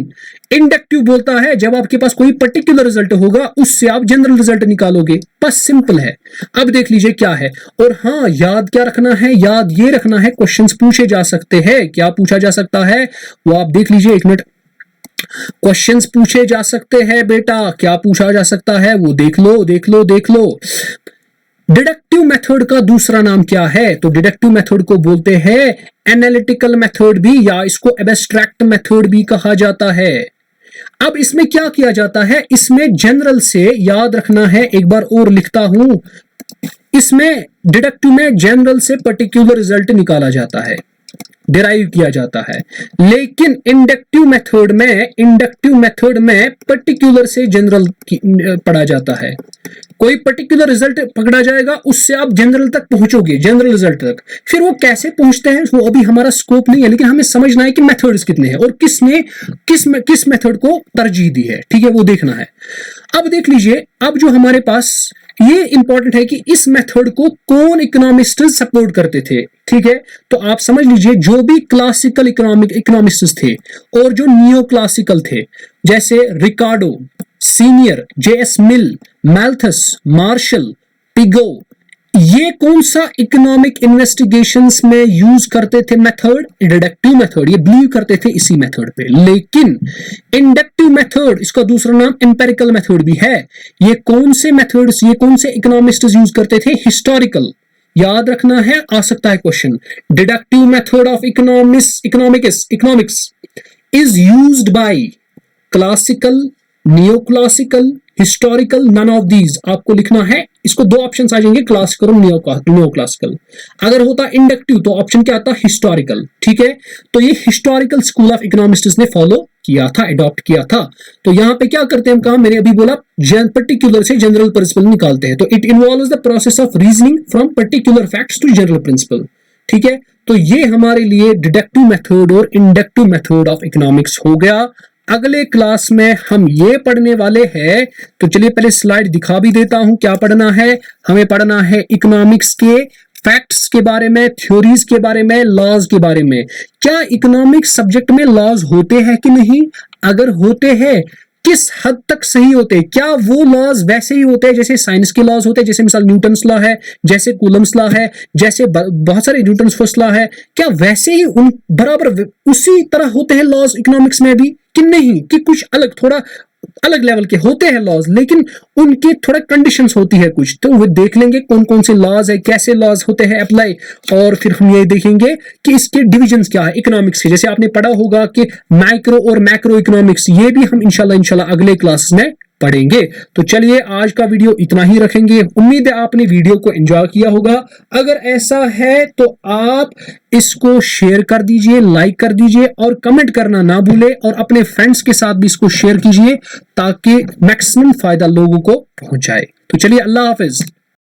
इंडक्टिव बोलता है जब आपके पास कोई पर्टिकुलर रिजल्ट होगा उससे आप जनरल रिजल्ट निकालोगे। बस सिंपल है। अब देख लीजिए क्या है। और हाँ, याद क्या रखना है? याद ये रखना है क्वेश्चंस पूछे जा सकते हैं। क्या पूछा जा सकता है वो आप देख लीजिए, एक मिनट। क्वेश्चंस पूछे जा सकते हैं बेटा, क्या पूछा जा सकता है वो देख लो देख लो देख लो। डिडक्टिव मेथड का दूसरा नाम क्या है? तो डिडक्टिव मेथड को बोलते हैं एनालिटिकल मेथड भी, या इसको एब्स्ट्रैक्ट मेथड भी कहा जाता है। अब इसमें क्या किया जाता है? इसमें जनरल से, याद रखना है, एक बार और लिखता हूं, इसमें डिडक्टिव में जनरल से पर्टिकुलर रिजल्ट निकाला जाता है, डिराइव किया जाता है। लेकिन इंडक्टिव मेथड में पर्टिकुलर से जनरल पढ़ा जाता है। कोई पर्टिकुलर रिजल्ट पकड़ा जाएगा, उससे आप जनरल तक पहुंचोगे, जनरल रिजल्ट तक। फिर वो कैसे पहुंचते हैं वो अभी हमारा स्कोप नहीं है, लेकिन हमें समझना है कि मेथड्स कितने हैं और किसने किस मेथड को तरजीह दी है, ठीक है, वो देखना है। अब देख लीजिए, अब जो हमारे पास ये इंपॉर्टेंट है कि इस मेथड को कौन इकोनॉमिस्ट सपोर्ट करते थे, ठीक है। तो आप समझ लीजिए, जो भी क्लासिकल इकोनॉमिस्ट थे और जो नियो क्लासिकल थे, जैसे रिकार्डो, सीनियर, जेएस मिल, मैल्थस, मार्शल, पिगो, ये कौन सा इकोनॉमिक इन्वेस्टिगेशंस में यूज करते थे मेथड? Deductive method. ये बिलीव करते थे इसी मेथड पे। लेकिन इंडक्टिव मेथड, इसका दूसरा नाम एम्पिरिकल मेथड भी है, ये कौन से मेथड्स, ये कौन से इकोनॉमिस्ट यूज करते थे? हिस्टोरिकल। याद रखना है, आ सकता है question. Deductive method of economics is used by classical, neoclassical, historical, none of these. आपको लिखना है, इसको दो ऑप्शंस आ जाएंगे, क्लासिकल और नियोक्लासिकल। अगर होता इंडक्टिव तो ऑप्शन क्या आता? हिस्टोरिकल, ठीक है। तो ये हिस्टोरिकल स्कूल ऑफ इकोनॉमिस्ट्स ने फॉलो किया था, अडॉप्ट किया था। तो यहां पे क्या करते हैं हम काम, मैंने अभी बोला, पर्टिकुलर से जनरल प्रिंसिपल निकालते हैं। तो it involves the process of reasoning from particular facts to general principle, ठीक है। तो ये हमारे लिए डिडक्टिव मेथड और इंडक्टिव मेथड ऑफ इकोनॉमिक्स हो गया। अगले क्लास में हम ये पढ़ने वाले हैं, तो चलिए पहले स्लाइड दिखा भी देता हूं। क्या पढ़ना है? हमें पढ़ना है इकोनॉमिक्स के फैक्ट्स के बारे में, थ्योरीज के बारे में, लॉज के बारे में। क्या इकोनॉमिक्स सब्जेक्ट में लॉज होते हैं कि नहीं? अगर होते हैं, किस हद तक सही होते हैं? क्या वो लॉज वैसे ही होते हैं जैसे साइंस के लॉज होते हैं, जैसे मिसाल न्यूटन्स लॉ है, जैसे कूलम्स लॉ है, जैसे बहुत सारे न्यूटन्स फर्स्ट लॉ है, क्या वैसे ही उन बराबर उसी तरह होते हैं लॉज इकोनॉमिक्स में भी कि नहीं? कि कुछ अलग, थोड़ा अलग लेवल के होते हैं लॉज, लेकिन उनकी थोड़ा कंडीशंस होती है कुछ। तो वो देख लेंगे कौन कौन से लॉज है, कैसे लॉज होते हैं अप्लाई, और फिर हम ये देखेंगे कि इसके डिविजन्स क्या है इकोनॉमिक्स के। जैसे आपने पढ़ा होगा कि माइक्रो और मैक्रो इकोनॉमिक्स, ये भी हम इंशाल्लाह अगले क्लास में पढ़ेंगे। तो चलिए आज का वीडियो इतना ही रखेंगे। उम्मीद है आपने वीडियो को एंजॉय किया होगा। अगर ऐसा है तो आप इसको शेयर कर दीजिए, लाइक कर दीजिए और कमेंट करना ना भूले, और अपने फ्रेंड्स के साथ भी इसको शेयर कीजिए ताकि मैक्सिमम फायदा लोगों को पहुंच जाए। तो चलिए, अल्लाह हाफिज।